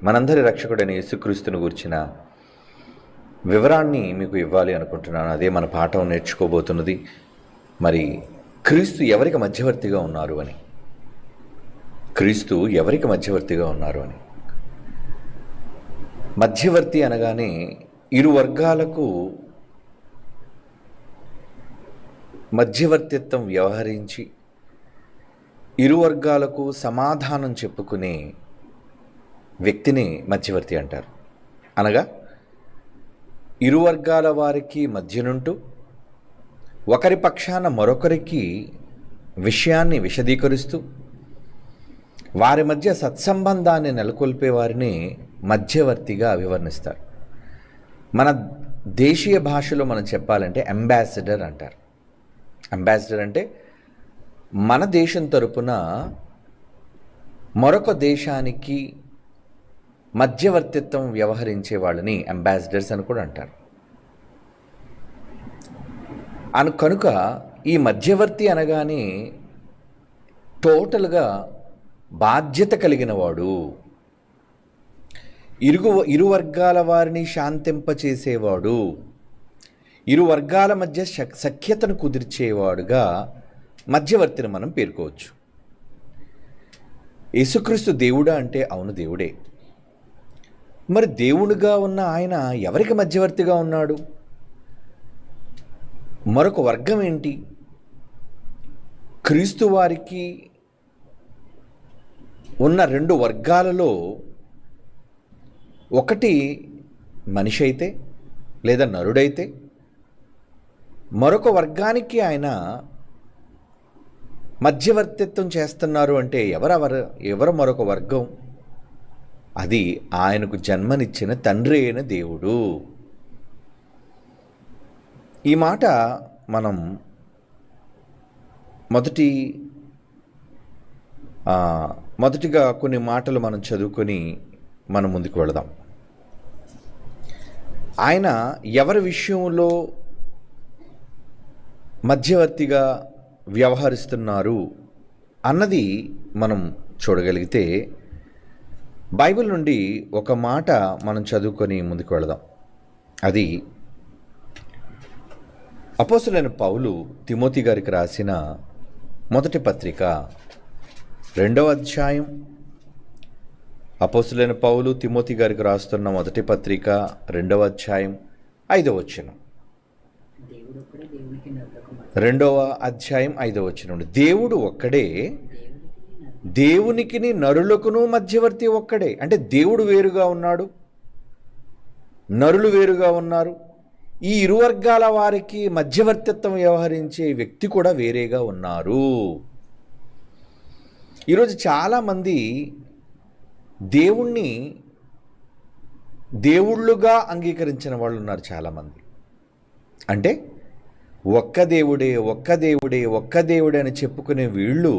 మనందరి రక్షకుడైన యేసుక్రీస్తుని గురించిన వివరాన్ని మీకు ఇవ్వాలి అనుకుంటున్నాను. అదే మన పాఠం నేర్చుకోబోతున్నది. మరి క్రీస్తు ఎవరికి మధ్యవర్తిగా ఉన్నారు అని, క్రీస్తు ఎవరికి మధ్యవర్తిగా ఉన్నారు అని. మధ్యవర్తి అనగానే ఇరు వర్గాలకు మధ్యవర్తిత్వం వ్యవహరించి ఇరు వర్గాలకు సమాధానం చెప్పుకునే వ్యక్తిని మధ్యవర్తి అంటారు. అనగా ఇరు వర్గాల వారికి మధ్యనుంటూ ఒకరి పక్షాన మరొకరికి విషయాన్ని విశదీకరిస్తూ వారి మధ్య సత్సంబంధాన్ని నెలకొల్పే వారిని మధ్యవర్తిగా అభివర్ణిస్తారు. మన దేశీయ భాషలో మనం చెప్పాలంటే అంబాసిడర్ అంటారు. అంబాసిడర్ అంటే మన దేశం తరపున మరొక దేశానికి మధ్యవర్తిత్వం వ్యవహరించే వాళ్ళని అంబాసిడర్స్ అని కూడా అంటారు. కనుక ఈ మధ్యవర్తి అనగానే టోటల్గా బాధ్యత కలిగిన వాడు, ఇరు వర్గాల వారిని శాంతింపచేసేవాడు, ఇరు వర్గాల మధ్య సఖ్యతను కుదిర్చేవాడుగా మధ్యవర్తిని మనం పేర్కోవచ్చు. యేసుక్రీస్తు దేవుడా అంటే అవును, దేవుడే. మరి దేవుడుగా ఉన్న ఆయన ఎవరికి మధ్యవర్తిగా ఉన్నాడు? మరొక వర్గం ఏంటి? క్రీస్తు వారికి ఉన్న రెండు వర్గాలలో ఒకటి మనిషి అయితే లేదా నరుడైతే, మరొక వర్గానికి ఆయన మధ్యవర్తిత్వం చేస్తున్నారు అంటే ఎవరు మరొక వర్గం? అది ఆయనకు జన్మనిచ్చిన తండ్రి అయిన దేవుడు. ఈ మాట మనం మొదటిగా కొన్ని మాటలు మనం చదువుకొని మనం ముందుకు వెళదాం. ఆయన ఎవరి విషయంలో మధ్యవర్తిగా వ్యవహరిస్తున్నారు అన్నది మనం చూడగలిగితే బైబిల్ నుండి ఒక మాట మనం చదువుకొని ముందుకు వెళదాం. అది అపోస్తలుడైన పౌలు తిమోతి గారికి రాసిన మొదటి పత్రిక 2వ అధ్యాయం. అపోస్తలుడైన పౌలు తిమోతి గారికి రాస్తున్న మొదటి పత్రిక 2వ అధ్యాయం 5వ వచనం. 2వ అధ్యాయం 5వ వచనం. దేవుడు ఒక్కడే, దేవునికిని నరులకును మధ్యవర్తి ఒక్కడే. అంటే దేవుడు వేరుగా ఉన్నాడు, నరులు వేరుగా ఉన్నారు. ఈ ఇరు వర్గాల వారికి మధ్యవర్తిత్వం వ్యవహరించే వ్యక్తి కూడా వేరేగా ఉన్నారు. ఈరోజు చాలామంది దేవుణ్ణి దేవుళ్ళుగా అంగీకరించిన వాళ్ళు ఉన్నారు. చాలామంది అంటే ఒక్క దేవుడే ఒక్క దేవుడే ఒక్క దేవుడే అని చెప్పుకునే వీళ్ళు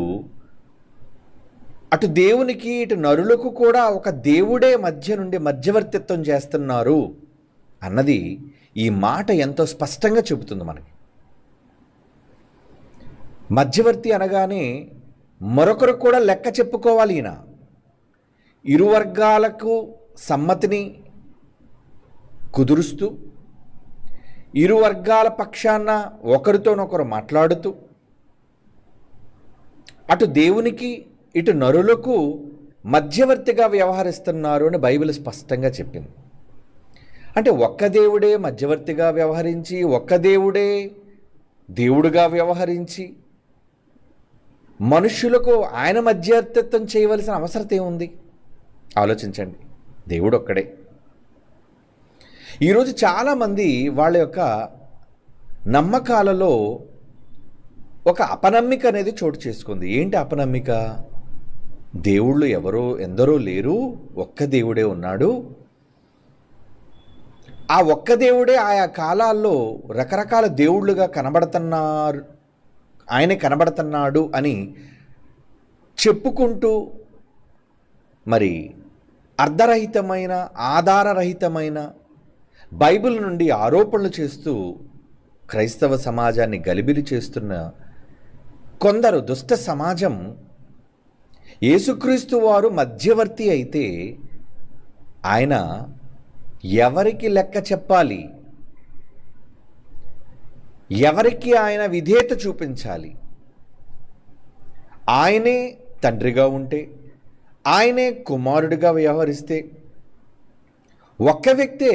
అటు దేవునికి ఇటు నరులకు కూడా ఒక దేవుడే మధ్య నుండి మధ్యవర్తిత్వం చేస్తున్నారు అన్నది ఈ మాట ఎంతో స్పష్టంగా చెబుతుంది మనకి. మధ్యవర్తి అనగానే మరొకరు కూడా లెక్క చెప్పుకోవాలి. ఈయన ఇరు వర్గాలకు సమ్మతిని కుదురుస్తూ ఇరు వర్గాల పక్షాన ఒకరితోనొకరు మాట్లాడుతూ అటు దేవునికి ఇటు నరులకు మధ్యవర్తిగా వ్యవహరిస్తున్నారు అని బైబిల్ స్పష్టంగా చెప్పింది. అంటే ఒక్క దేవుడే మధ్యవర్తిగా వ్యవహరించి, ఒక్క దేవుడే దేవుడుగా వ్యవహరించి మనుష్యులకు ఆయన మధ్యవర్తిత్వం చేయవలసిన అవసరం ఏముంది? ఆలోచించండి. దేవుడు ఒక్కడే. ఈరోజు చాలామంది వాళ్ళ యొక్క నమ్మకాలలో ఒక అపనమ్మిక అనేది చోటు చేసుకుంది. ఏంటి అపనమ్మిక? దేవుళ్ళు ఎందరో లేరు, ఒక్క దేవుడే ఉన్నాడు. ఆ ఒక్క దేవుడే ఆయా కాలాల్లో రకరకాల దేవుళ్ళుగా ఆయనే కనబడుతున్నాడు అని చెప్పుకుంటూ మరి అర్ధరహితమైన ఆధారరహితమైన బైబిల్ నుండి ఆరోపణలు చేస్తూ క్రైస్తవ సమాజాన్ని గలిబిలి చేస్తున్న కొందరు దుష్ట సమాజం యేసుక్రీస్తు వారు మధ్యవర్తి అయితే ఆయన ఎవరికి లెక్క చెప్పాలి, ఎవరికి ఆయన విధేయత చూపించాలి. ఆయనే తండ్రిగా ఉంటే, ఆయనే కుమారుడిగా వ్యవహరిస్తే, ఒక్క వ్యక్తే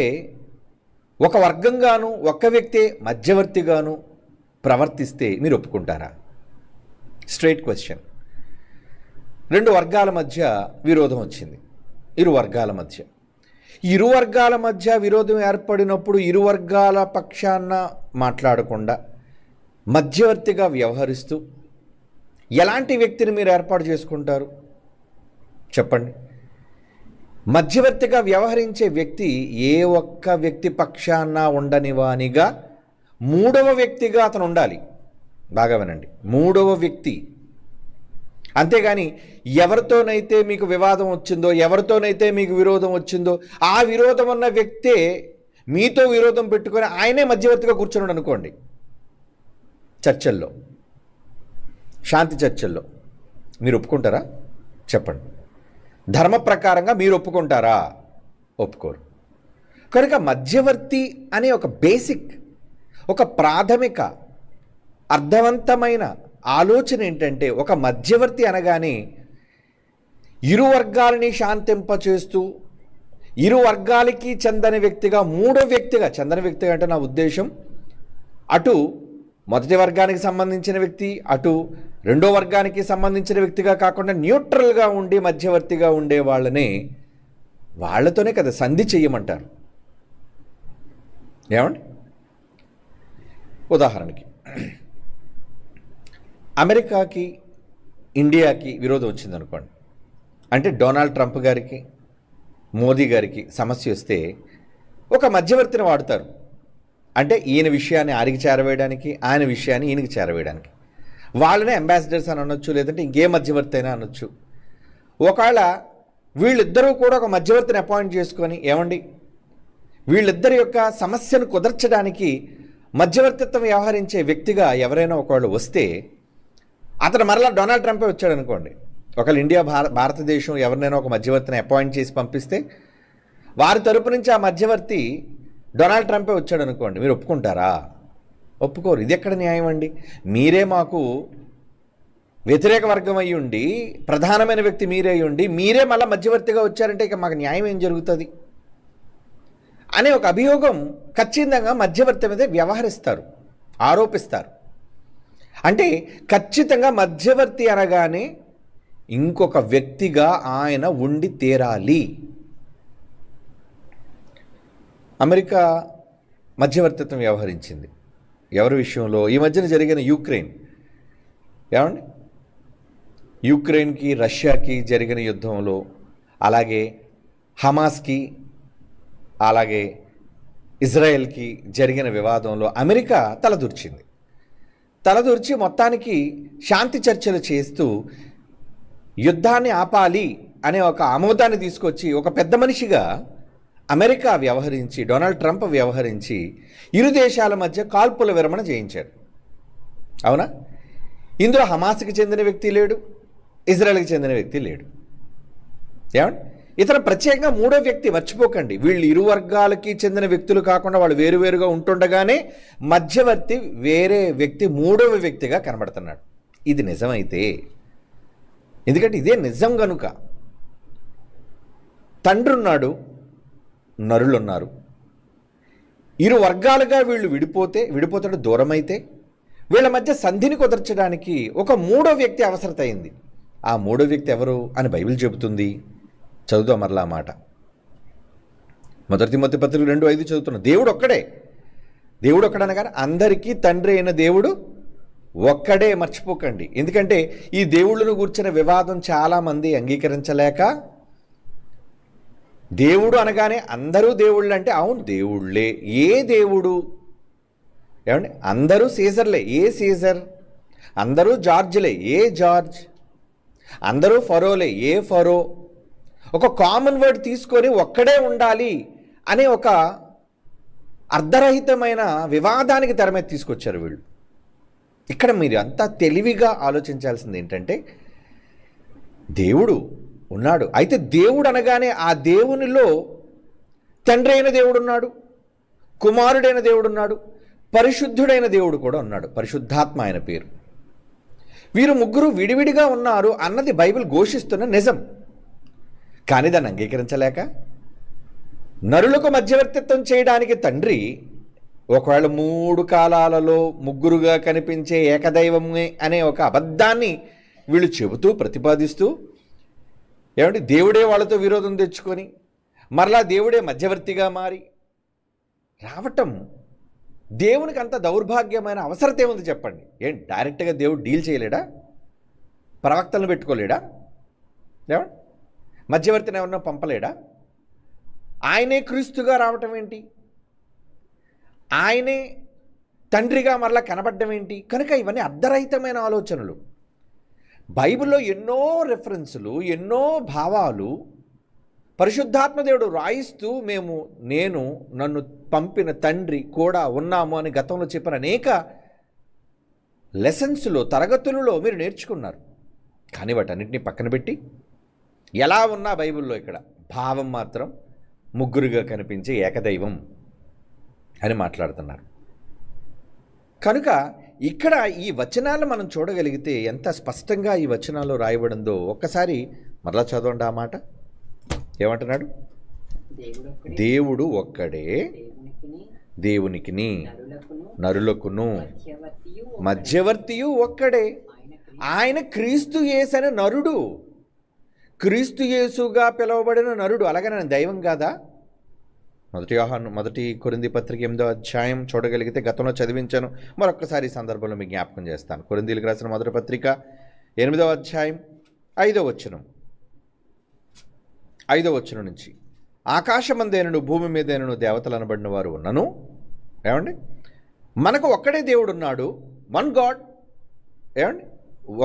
ఒక వర్గంగాను, ఒక్క వ్యక్తే మధ్యవర్తిగాను ప్రవర్తిస్తే మీరు ఒప్పుకుంటారా? Straight question. రెండు వర్గాల మధ్య విరోధం వచ్చింది. ఇరు వర్గాల మధ్య విరోధం ఏర్పడినప్పుడు ఇరు వర్గాల పక్షాన మాట్లాడకుండా మధ్యవర్తిగా వ్యవహరిస్తూ ఎలాంటి వ్యక్తిని మీరు ఏర్పాటు చేసుకుంటారు చెప్పండి? మధ్యవర్తిగా వ్యవహరించే వ్యక్తి ఏ ఒక్క వ్యక్తి పక్షాన ఉండనివానిగా మూడవ వ్యక్తిగా అతను ఉండాలి. బాగా వినండి, మూడవ వ్యక్తి. అంతేగాని ఎవరితోనైతే మీకు వివాదం వచ్చిందో, ఎవరితోనైతే మీకు విరోధం వచ్చిందో ఆ విరోధం ఉన్న వ్యక్తే మీతో విరోధం పెట్టుకొని ఆయనే మధ్యవర్తిగా కూర్చున్నాడు అనుకోండి, చర్చల్లో, శాంతి చర్చల్లో, మీరు ఒప్పుకుంటారా చెప్పండి? ధర్మ ప్రకారంగా మీరు ఒప్పుకుంటారా? ఒప్పుకోరు. కనుక మధ్యవర్తి అనే ఒక బేసిక్, ఒక ప్రాథమిక అర్థవంతమైన ఆలోచన ఏంటంటే, ఒక మధ్యవర్తి అనగానే ఇరు వర్గాలని శాంతింపచేస్తూ ఇరు వర్గాలకి చెందని వ్యక్తిగా, మూడో వ్యక్తిగా, చెందని వ్యక్తిగా అంటే నా ఉద్దేశం అటు మొదటి వర్గానికి సంబంధించిన వ్యక్తి, అటు రెండో వర్గానికి సంబంధించిన వ్యక్తిగా కాకుండా న్యూట్రల్గా ఉండి మధ్యవర్తిగా ఉండే వాళ్ళనే, వాళ్ళతోనే కదా సంధి చెయ్యమంటారు. ఏమండి? ఉదాహరణకి అమెరికాకి ఇండియాకి విరోధం వచ్చిందనుకోండి, అంటే డొనాల్డ్ ట్రంప్ గారికి మోదీ గారికి సమస్య వస్తే ఒక మధ్యవర్తిని వాడతారు. అంటే ఈయన విషయాన్ని ఆయనకి చేరవేయడానికి, ఆయన విషయాన్ని ఈయనకి చేరవేయడానికి. వాళ్ళనే అంబాసిడర్స్ అని అనొచ్చు, లేదంటే ఇంకే మధ్యవర్తి అయినా అనొచ్చు. ఒకవేళ వీళ్ళిద్దరూ కూడా ఒక మధ్యవర్తిని అపాయింట్ చేసుకొని, ఏమండి వీళ్ళిద్దరి యొక్క సమస్యను కుదర్చడానికి మధ్యవర్తిత్వం వ్యవహరించే వ్యక్తిగా ఎవరైనా ఒకవేళ వస్తే, అతను మరలా డొనాల్డ్ ట్రంపే వచ్చాడు అనుకోండి. ఒకవేళ ఇండియా భారతదేశం ఎవరినైనా ఒక మధ్యవర్తిని అపాయింట్ చేసి పంపిస్తే, వారి తరపు నుంచి ఆ మధ్యవర్తి డొనాల్డ్ ట్రంపే వచ్చాడు అనుకోండి, మీరు ఒప్పుకుంటారా? ఒప్పుకోరు. ఇది ఎక్కడ న్యాయం అండి? మీరే మాకు వ్యతిరేక వర్గం అయ్యి ఉండి, ప్రధానమైన వ్యక్తి మీరే అయ్యి ఉండి, మీరే మళ్ళీ మధ్యవర్తిగా వచ్చారంటే ఇక మాకు న్యాయం ఏం జరుగుతుంది అనే ఒక అభియోగం ఖచ్చితంగా మధ్యవర్తి మీద వ్యవహరిస్తారు, ఆరోపిస్తారు. అంటే ఖచ్చితంగా మధ్యవర్తి అనగానే ఇంకొక వ్యక్తిగా ఆయన ఉండి తీరాలి. అమెరికా మధ్యవర్తిత్వం వ్యవహరించింది ఎవరి విషయంలో? ఈ మధ్యన జరిగిన యుక్రెయిన్, ఏమండి యుక్రెయిన్కి రష్యాకి జరిగిన యుద్ధంలో, అలాగే హమాస్కి, అలాగే ఇజ్రాయెల్కి జరిగిన వివాదంలో అమెరికా తలదూర్చి మొత్తానికి శాంతి చర్చలు చేస్తూ యుద్ధాన్ని ఆపాలి అనే ఒక ఆమోదాన్ని తీసుకొచ్చి, ఒక పెద్ద మనిషిగా అమెరికా వ్యవహరించి, డొనాల్డ్ ట్రంప్ వ్యవహరించి ఇరు దేశాల మధ్య కాల్పుల విరమణ చేయించాడు. అవునా? ఇందులో హమాస్కి చెందిన వ్యక్తి లేడు, ఇజ్రాయెల్కి చెందిన వ్యక్తి లేడు. ఏమండి? ఇతను ప్రత్యేకంగా మూడో వ్యక్తి, మర్చిపోకండి. వీళ్ళు ఇరు వర్గాలకి చెందిన వ్యక్తులు కాకుండా వాళ్ళు వేరువేరుగా ఉంటుండగానే మధ్యవర్తి వేరే వ్యక్తి మూడవ వ్యక్తిగా కనబడుతున్నాడు. ఇది నిజమైతే, ఎందుకంటే ఇదే నిజం కనుక, తండ్రి ఉన్నాడు, నరులున్నారు, ఇరు వర్గాలుగా వీళ్ళు విడిపోతాడు, దూరమైతే వీళ్ళ మధ్య సంధిని కుదర్చడానికి ఒక మూడో వ్యక్తి అవసరత అయింది. ఆ మూడో వ్యక్తి ఎవరు అని బైబిల్ చెబుతుంది. చదువుతాం మరలా మాట. మొదటి తిమోతి పత్రిక 2:5 చదువుతున్నాం. దేవుడు ఒక్కడనగా అందరికీ తండ్రి అయిన దేవుడు ఒక్కడే, మర్చిపోకండి. ఎందుకంటే ఈ దేవుళ్ళను గూర్చిన వివాదం చాలామంది అంగీకరించలేక, దేవుడు అనగానే అందరూ దేవుళ్ళు అంటే, అవును దేవుళ్ళే, ఏ దేవుడు? ఏమండి? అందరూ సీజర్లే, ఏ సీజర్? అందరూ జార్జ్లే, ఏ జార్జ్? అందరూ ఫరోలే, ఏ ఫరో? ఒక కామన్ వర్డ్ తీసుకొని ఒక్కడే ఉండాలి అనే ఒక అర్ధరహితమైన వివాదానికి తెర మీద తీసుకొచ్చారు వీళ్ళు. ఇక్కడ మీరు అంతా తెలివిగా ఆలోచించాల్సింది ఏంటంటే, దేవుడు ఉన్నాడు, అయితే దేవుడు అనగానే ఆ దేవునిలో తండ్రి అయిన దేవుడున్నాడు, కుమారుడైన దేవుడున్నాడు, పరిశుద్ధుడైన దేవుడు కూడా ఉన్నాడు. పరిశుద్ధాత్మ ఆయన పేరు. వీరు ముగ్గురు విడివిడిగా ఉన్నారు అన్నది బైబిల్ ఘోషిస్తున్న నిజం. కానీ దాన్ని అంగీకరించలేక నరులకు మధ్యవర్తిత్వం చేయడానికి తండ్రి ఒకవేళ 3 కాలాలలో ముగ్గురుగా కనిపించే ఏకదైవమే అనే ఒక అబద్ధాన్ని వీళ్ళు చెబుతూ ప్రతిపాదిస్తూ ఏమంటే దేవుడే వాళ్ళతో విరోధం తెచ్చుకొని మరలా దేవుడే మధ్యవర్తిగా మారి రావటం దేవునికి అంత దౌర్భాగ్యమైన అవసరత ఏముంది చెప్పండి? ఏం డైరెక్ట్గా దేవుడు డీల్ చేయలేడా? ప్రవక్తలను పెట్టుకోలేడా? ఏమండి మధ్యవర్తిని ఎవరన్నా పంపలేడా? ఆయనే క్రీస్తుగా రావటం ఏంటి? ఆయనే తండ్రిగా మరలా కనబడడం ఏంటి? కనుక ఇవన్నీ అర్ధరహితమైన ఆలోచనలు. బైబిల్లో ఎన్నో రెఫరెన్సులు, ఎన్నో భావాలు పరిశుద్ధాత్మ దేవుడు రాయిస్తూ నేను నన్ను పంపిన తండ్రి కూడా ఉన్నాము అని గతంలో చెప్పిన అనేక లెసన్స్లో, తరగతులలో మీరు నేర్చుకున్నారు. కానీ వాటన్నిటిని పక్కన పెట్టి ఎలా ఉన్నా బైబిల్లో ఇక్కడ భావం మాత్రం ముగ్గురుగా కనిపించే ఏకదైవం అని మాట్లాడుతున్నారు. కనుక ఇక్కడ ఈ వచనాలు మనం చూడగలిగితే ఎంత స్పష్టంగా ఈ వచనాల్లో రాయబడిందో ఒక్కసారి మరలా చదవండి ఆ మాట. ఏమంటున్నాడు? దేవుడు ఒక్కడే, దేవునికిని నరులకును మధ్యవర్తియు ఒక్కడే. ఆయన క్రీస్తు యేసని నరుడు, క్రీస్తు యేసుగా పిలువబడిన నరుడు. అలాగనే దైవం కాదా? మొదటి కొరింథీ పత్రిక 8వ అధ్యాయం చూడగలిగితే గతంలో చదివించాను, మరొక్కసారి ఈ సందర్భంలో మీకు జ్ఞాపకం చేస్తాను. కొరింథీలకు రాసిన మొదటి పత్రిక 8వ అధ్యాయం 5వ వచనం నుంచి, ఆకాశమందేనను భూమి మీదేనను దేవతలు అనబడిన వారు ఉన్నను. ఏమండి మనకు ఒక్కడే దేవుడు ఉన్నాడు, వన్ గాడ్. ఏమండి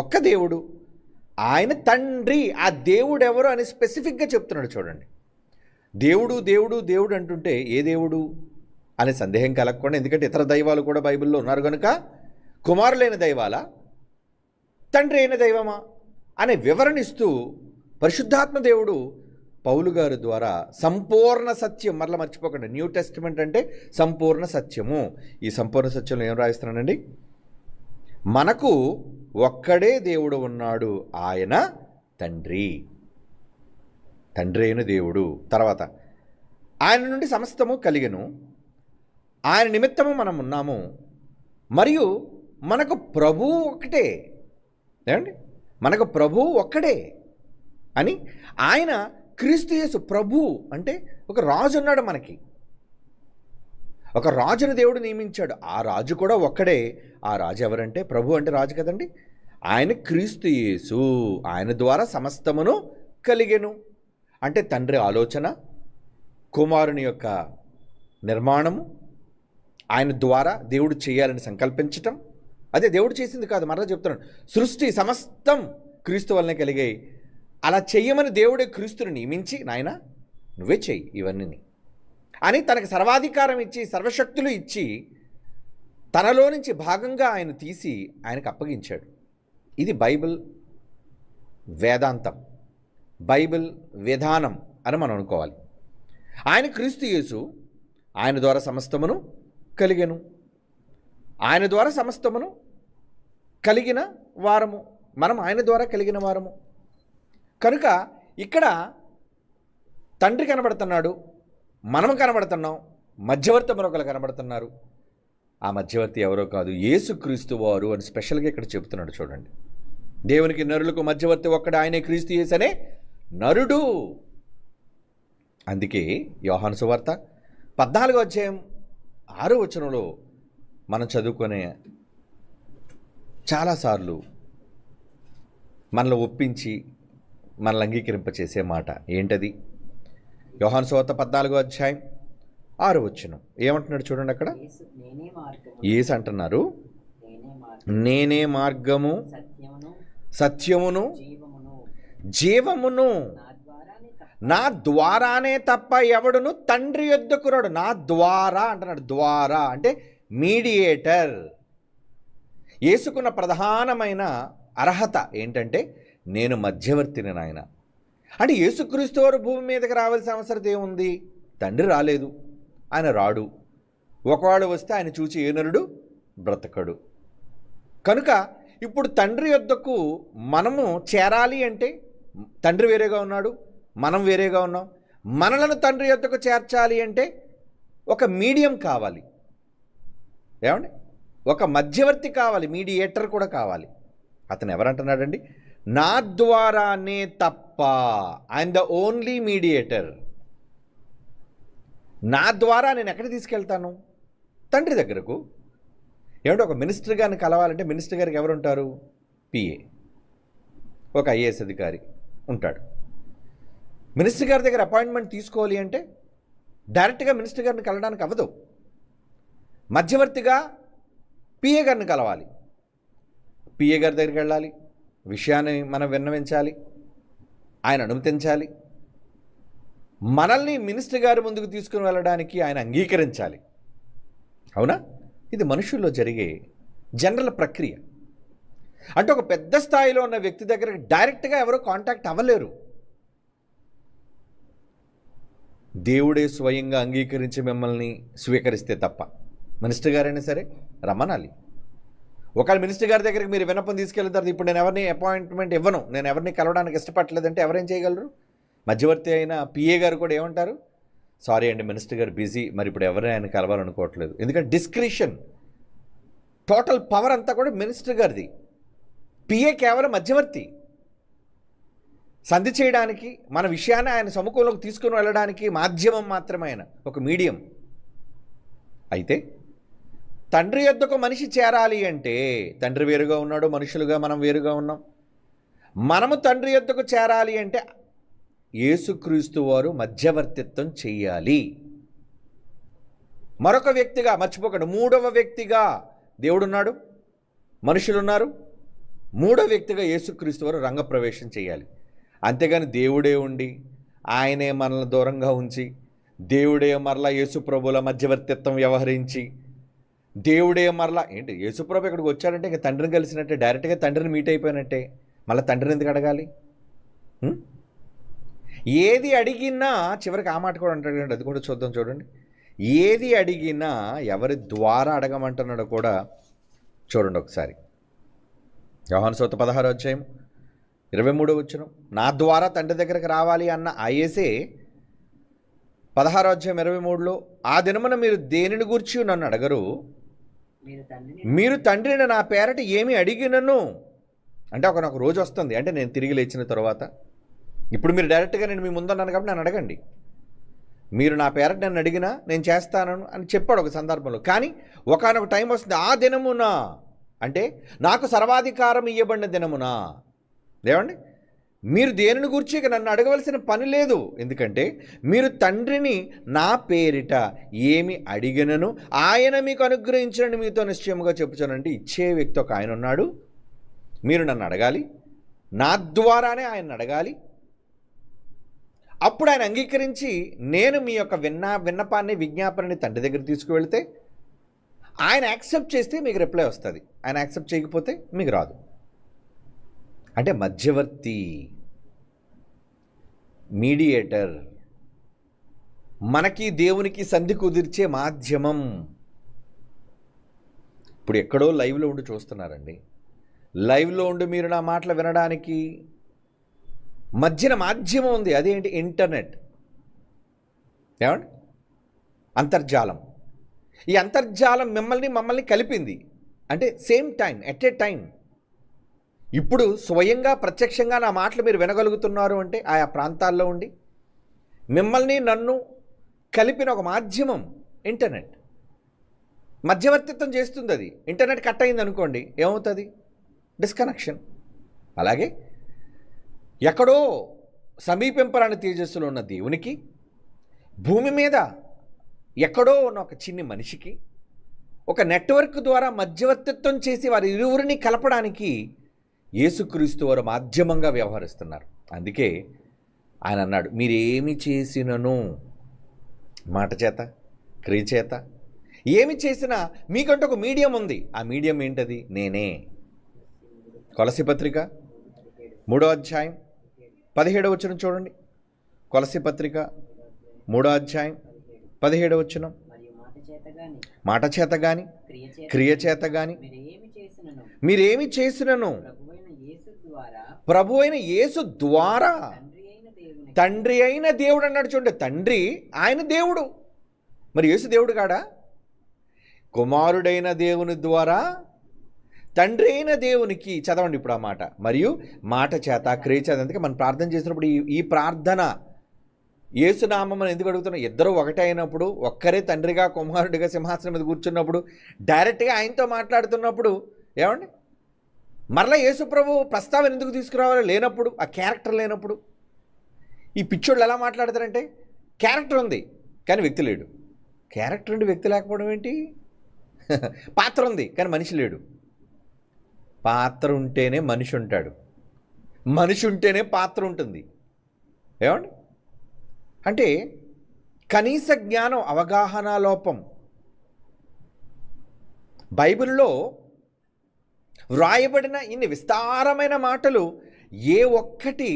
ఒక్క దేవుడు, ఆయన తండ్రి. ఆ దేవుడు ఎవరు అని స్పెసిఫిక్గా చెప్తున్నాడు. చూడండి, దేవుడు దేవుడు దేవుడు అంటుంటే ఏ దేవుడు అనే సందేహం కలగకుండా, ఎందుకంటే ఇతర దైవాలు కూడా బైబిల్లో ఉన్నారు కనుక కుమారులైన దైవాలా, తండ్రి అయిన దైవమా అనే వివరణిస్తూ పరిశుద్ధాత్మ దేవుడు పౌలు గారి ద్వారా సంపూర్ణ సత్యం, మరలా మర్చిపోకండి, న్యూ టెస్టిమెంట్ అంటే సంపూర్ణ సత్యము. ఈ సంపూర్ణ సత్యంలో ఏం రాయిస్తున్నానండి? మనకు ఒక్కడే దేవుడు ఉన్నాడు, ఆయన తండ్రి, తండ్రి అయిన దేవుడు. తర్వాత ఆయన నుండి సమస్తము కలిగెను, ఆయన నిమిత్తము మనం ఉన్నాము, మరియు మనకు ప్రభువు ఒకటే. ఏమండి మనకు ప్రభువు ఒక్కడే అని, ఆయన క్రీస్తు యేసు ప్రభు అంటే ఒక రాజు ఉన్నాడు మనకి, ఒక రాజును దేవుడు నియమించాడు. ఆ రాజు కూడా ఒక్కడే. ఆ రాజు ఎవరంటే ప్రభు అంటే రాజు కదండి. ఆయన క్రీస్తు యేసు, ఆయన ద్వారా సమస్తమును కలిగెను. అంటే తండ్రి ఆలోచన, కుమారుని యొక్క నిర్మాణము, ఆయన ద్వారా దేవుడు చేయాలని సంకల్పించటం, అదే దేవుడు చేసింది కాదు. మరలా చెప్తున్నాను, సృష్టి సమస్తం క్రీస్తు వల్లనే కలిగాయి. అలా చెయ్యమని దేవుడే క్రీస్తుని నియమించి, నాయన నువ్వే చెయ్యి ఇవన్నీ అని తనకు సర్వాధికారం ఇచ్చి, సర్వశక్తులు ఇచ్చి, తనలో నుంచి భాగంగా ఆయన తీసి ఆయనకు అప్పగించాడు. ఇది బైబిల్ వేదాంతం, బైబిల్ విధానం అని మనం అనుకోవాలి. ఆయన క్రీస్తు యేసు, ఆయన ద్వారా సమస్తమును కలిగెను, ఆయన ద్వారా సమస్తమును కలిగిన వారము, మనం ఆయన ద్వారా కలిగిన వారము. కనుక ఇక్కడ తండ్రి కనబడుతున్నాడు, మనం కనబడుతున్నాం, మధ్యవర్తి మరొకరు కనబడుతున్నారు. ఆ మధ్యవర్తి ఎవరో కాదు, యేసుక్రీస్తు వారు అని స్పెషల్గా ఇక్కడ చెబుతున్నాడు. చూడండి, దేవునికి నరులకు మధ్యవర్తి ఒక్కడే, ఆయనే క్రీస్తు యేసు అనే నరుడు. అందుకే యోహాను సువార్త 14వ అధ్యాయం 6వ వచనంలో మనం చదువుకునే చాలాసార్లు మనల్ని ఒప్పించి మనల్ని అంగీకరింపచేసే మాట ఏంటది? యోహాను సువార్త 14వ అధ్యాయం 6వ వచనం ఏమంటున్నాడు చూడండి. అక్కడ యేసు అంటున్నారు, నేనే మార్గము సత్యమును జీవమును, నా ద్వారానే తప్ప ఎవడును తండ్రి యొద్దకు రాడు. నా ద్వారా అంటున్నాడు. ద్వారా అంటే మీడియేటర్. యేసుకున్న ప్రధానమైన అర్హత ఏంటంటే నేను మధ్యవర్తిని నాయన. అంటే యేసుక్రీస్తు వారు భూమి మీదకి రావాల్సిన అవసరం ఏముంది? తండ్రి రాలేదు, ఆయన రాడు. ఒకవాడు వస్తే ఆయన చూచి ఏ నరుడు బ్రతకడు. కనుక ఇప్పుడు తండ్రి యొద్దకు మనము చేరాలి అంటే తండ్రి వేరేగా ఉన్నాడు, మనం వేరేగా ఉన్నాం. మనలను తండ్రి యొద్దకు చేర్చాలి అంటే ఒక మీడియం కావాలి. ఏమండి? ఒక మధ్యవర్తి కావాలి, మీడియేటర్ కూడా కావాలి. అతను ఎవరంటున్నాడండి? నా ద్వారానే తప్ప, ఐఎమ్ ద ఓన్లీ మీడియేటర్. నా ద్వారా నేను ఎక్కడికి తీసుకెళ్తాను? తండ్రి దగ్గరకు. ఏమంటే ఒక మినిస్టర్ గారిని కలవాలంటే మినిస్టర్ గారికి ఎవరు ఉంటారు? పిఏ, ఒక ఐఏఎస్ అధికారి ఉంటాడు. మినిస్టర్ గారి దగ్గర అపాయింట్మెంట్ తీసుకోవాలి అంటే డైరెక్ట్గా మినిస్టర్ గారిని కలవడానికి అవ్వదు. మధ్యవర్తిగా పిఏ గారిని కలవాలి. పిఏ గారి దగ్గరికి వెళ్ళాలి, విషయాన్ని మనం విన్నవించాలి, ఆయన అనుమతించాలి, మనల్ని మినిస్టర్ గారి ముందుకు తీసుకుని వెళ్ళడానికి ఆయన అంగీకరించాలి. అవునా? ఇది మనుషుల్లో జరిగే జనరల్ ప్రక్రియ. అంటే ఒక పెద్ద స్థాయిలో ఉన్న వ్యక్తి దగ్గర డైరెక్ట్గా ఎవరో కాంటాక్ట్ అవ్వలేరు. దేవుడే స్వయంగా అంగీకరించి మిమ్మల్ని స్వీకరిస్తే తప్ప. మినిస్టర్ గారైనా సరే రమ్మనాలి. ఒకవేళ మినిస్టర్ గారి దగ్గరికి మీరు విన్నపం తీసుకెళ్ళిన తర్వాత ఇప్పుడు నేను ఎవరిని అపాయింట్మెంట్ ఇవ్వను, నేను ఎవరిని కలవడానికి ఇష్టపడలేదంటే ఎవరేం చేయగలరు? మధ్యవర్తి అయిన పిఏ గారు కూడా ఏమంటారు? సారీ అండి, మినిస్టర్ గారు బిజీ, మరి ఇప్పుడు ఎవరైనా ఆయన కలవాలనుకోవట్లేదు. ఎందుకంటే డిస్క్రిషన్, టోటల్ పవర్ అంతా కూడా మినిస్టర్ గారిది. పిఏ కేవలం మధ్యవర్తి, సంధి చేయడానికి, మన విషయాన్ని ఆయన సముఖంలోకి తీసుకుని వెళ్ళడానికి మాధ్యమం మాత్రమే, ఆయన ఒక మీడియం. అయితే తండ్రి యొద్దకు మనిషి చేరాలి అంటే తండ్రి వేరుగా ఉన్నాడు, మనుషులుగా మనం వేరుగా ఉన్నాం. మనము తండ్రి యొద్దకు చేరాలి అంటే యేసుక్రీస్తు వారు మధ్యవర్తిత్వం చెయ్యాలి. మరొక వ్యక్తిగా మర్చిపోకండి, మూడవ వ్యక్తిగా దేవుడున్నాడు, మనుషులున్నారు. మూడవ వ్యక్తిగా యేసుక్రీస్తు వారు రంగప్రవేశం చేయాలి. అంతేగాని దేవుడే ఉండి ఆయనే మనల్ని దూరంగా ఉంచి, దేవుడే మరలా యేసుప్రభుల మధ్యవర్తిత్వం వ్యవహరించి, దేవుడే మరలా ఏంటి యేసుప్రభు ఇక్కడికి వచ్చాడంటే ఇంకా తండ్రిని కలిసినట్టే, డైరెక్ట్గా తండ్రిని మీట్ అయిపోయినట్టే. మళ్ళీ తండ్రిని ఎందుకు అడగాలి? ఏది అడిగినా చివరికి ఆ మాట కూడా అంటాడు, అది కూడా చూద్దాం. చూడండి, ఏది అడిగినా ఎవరి ద్వారా అడగమంటున్నాడో కూడా చూడండి ఒకసారి. యోహాను సువార్త 16వ అధ్యాయం 23వ వచనం, నా ద్వారా తండ్రి దగ్గరకు రావాలి అన్న ఐఏసే 16వ అధ్యాయం 23లో, ఆ దినమున మీరు దేనిని గూర్చి నన్ను అడగరు, మీరు తండ్రిని నా పేరట ఏమి అడిగినను. అంటే ఒక రోజు వస్తుంది, అంటే నేను తిరిగి లేచిన తర్వాత. ఇప్పుడు మీరు డైరెక్ట్గా నేను మీ ముందున్నాను కాబట్టి నన్ను అడగండి. మీరు నా పేరట నన్ను అడిగినా నేను చేస్తాను అని చెప్పాడు ఒక సందర్భంలో. కానీ ఒకానొక టైం వస్తుంది, ఆ దినమున అంటే నాకు సర్వాధికారం ఇవ్వబడిన దినమునా. ఏమండి? మీరు దేనిని గురించి ఇక నన్ను అడగవలసిన పని లేదు, ఎందుకంటే మీరు తండ్రిని నా పేరిట ఏమి అడిగినను ఆయన మీకు అనుగ్రహించనని మీతో నిశ్చయముగా చెప్పుచానంటే ఇచ్చే వ్యక్తి ఒక ఆయన ఉన్నాడు. మీరు నన్ను అడగాలి, నా ద్వారానే ఆయన అడగాలి. అప్పుడు ఆయన అంగీకరించి నేను మీ యొక్క విన్నపాన్ని విజ్ఞాపనని తండ్రి దగ్గర తీసుకువెళ్తే ఆయన యాక్సెప్ట్ చేస్తే మీకు రిప్లై వస్తుంది, ఆయన యాక్సెప్ట్ చేయకపోతే మీకు రాదు. అంటే మధ్యవర్తి, మీడియేటర్, మనకి దేవునికి సంధి కుదిర్చే మాధ్యమం. ఇప్పుడు ఎక్కడో లైవ్లో ఉండి చూస్తున్నారండి, లైవ్లో ఉండి మీరు నా మాటలు వినడానికి మధ్యన మాధ్యమం ఉంది, అదేంటి? ఇంటర్నెట్. ఏమండి? అంతర్జాలం. ఈ అంతర్జాలం మమ్మల్ని కలిపింది. అంటే same time, at a time. ఇప్పుడు స్వయంగా ప్రత్యక్షంగా నా మాటలు మీరు వినగలుగుతున్నారు అంటే ఆయా ప్రాంతాల్లో ఉండి మిమ్మల్ని నన్ను కలిపిన ఒక మాధ్యమం ఇంటర్నెట్. మధ్యవర్తిత్వం చేస్తుంది అది. ఇంటర్నెట్ కట్ అయింది అనుకోండి, ఏమవుతుంది? డిస్కనెక్షన్. అలాగే ఎక్కడో సమీపింపరాని తేజస్సులో ఉన్న దేవునికి భూమి మీద ఎక్కడో ఉన్న ఒక చిన్ని మనిషికి ఒక నెట్వర్క్ ద్వారా మధ్యవర్తిత్వం చేసి వారి ఇరువురిని కలపడానికి యేసుక్రీస్తు వారు మాధ్యమంగా వ్యవహరిస్తున్నారు. అందుకే ఆయన అన్నాడు, మీరేమి చేసినను, మాట చేత క్రియ చేత ఏమి చేసినా మీకంటూ ఒక మీడియం ఉంది. ఆ మీడియం ఏంటది? నేనే. కొలస్సీ పత్రిక 3వ అధ్యాయం 17వ వచనం చూడండి. కొలస్సీ పత్రిక 3వ అధ్యాయం 17వ వచనం. మరియు మాట చేత గాని మాట చేత గాని క్రియ చేత గాని మీరేమి చేసినను ప్రభు అయిన యేసు ద్వారా తండ్రి అయిన దేవుడు అన్నాడు. చూడండి, తండ్రి ఆయన దేవుడు. మరి యేసు దేవుడు కాడా? కుమారుడైన దేవుని ద్వారా తండ్రి అయిన దేవునికి, చదవండి ఇప్పుడు ఆ మాట, మరియు మాట చేత క్రియ చేత. అందుకే మనం ప్రార్థన చేసినప్పుడు ఈ ప్రార్థన యేసునామం అని ఎందుకు అడుగుతున్నాం? ఇద్దరు ఒకటే అయినప్పుడు, ఒక్కరే తండ్రిగా కుమారుడిగా సింహాసనం మీద కూర్చున్నప్పుడు, డైరెక్ట్గా ఆయనతో మాట్లాడుతున్నప్పుడు, ఏమండి మరలా యేసు ప్రభు ప్రస్తావన ఎందుకు తీసుకురావాలి? లేనప్పుడు, ఆ క్యారెక్టర్ లేనప్పుడు. ఈ పిచ్చోళ్ళు ఎలా మాట్లాడతారంటే, క్యారెక్టర్ ఉంది కానీ వ్యక్తి లేడు. క్యారెక్టర్ ఉండి వ్యక్తి లేకపోవడం ఏంటి? పాత్ర ఉంది కానీ మనిషి లేడు. పాత్ర ఉంటేనే మనిషి ఉంటాడు, మనిషి ఉంటేనే పాత్ర ఉంటుంది. ఏమండి అంటే కనీస జ్ఞానం, అవగాహన లోపం. బైబిల్లో వ్రాయబడిన ఇన్ని విస్తారమైన మాటలు ఏ ఒక్కటి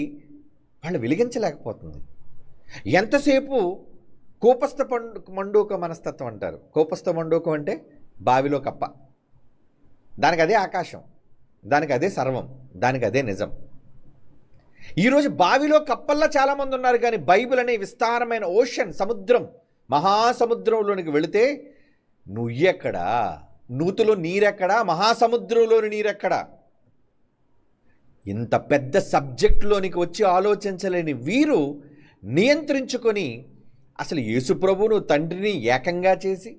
వాళ్ళు వెలిగించలేకపోతుంది. ఎంతసేపు కోపస్థ మండూక మనస్తత్వం అంటారు. కోపస్థ మండూకం అంటే బావిలో కప్ప. దానికి అదే ఆకాశం, దానికి అదే సర్వం, దానికి అదే నిజం. ఈరోజు బావిలో కప్పల్లా చాలామంది ఉన్నారు, కానీ బైబిల్ అనే విస్తారమైన ఓషన్, సముద్రం, మహాసముద్రంలోనికి వెళితే నుయ్యెక్కడా, నూతులో నీరెక్కడా, మహాసముద్రంలోని నీరెక్కడా? ఇంత పెద్ద సబ్జెక్టులోనికి వచ్చి ఆలోచించలేని వీరు నియంత్రించుకొని అసలు యేసుప్రభువును తండ్రిని ఏకంగా చేసి,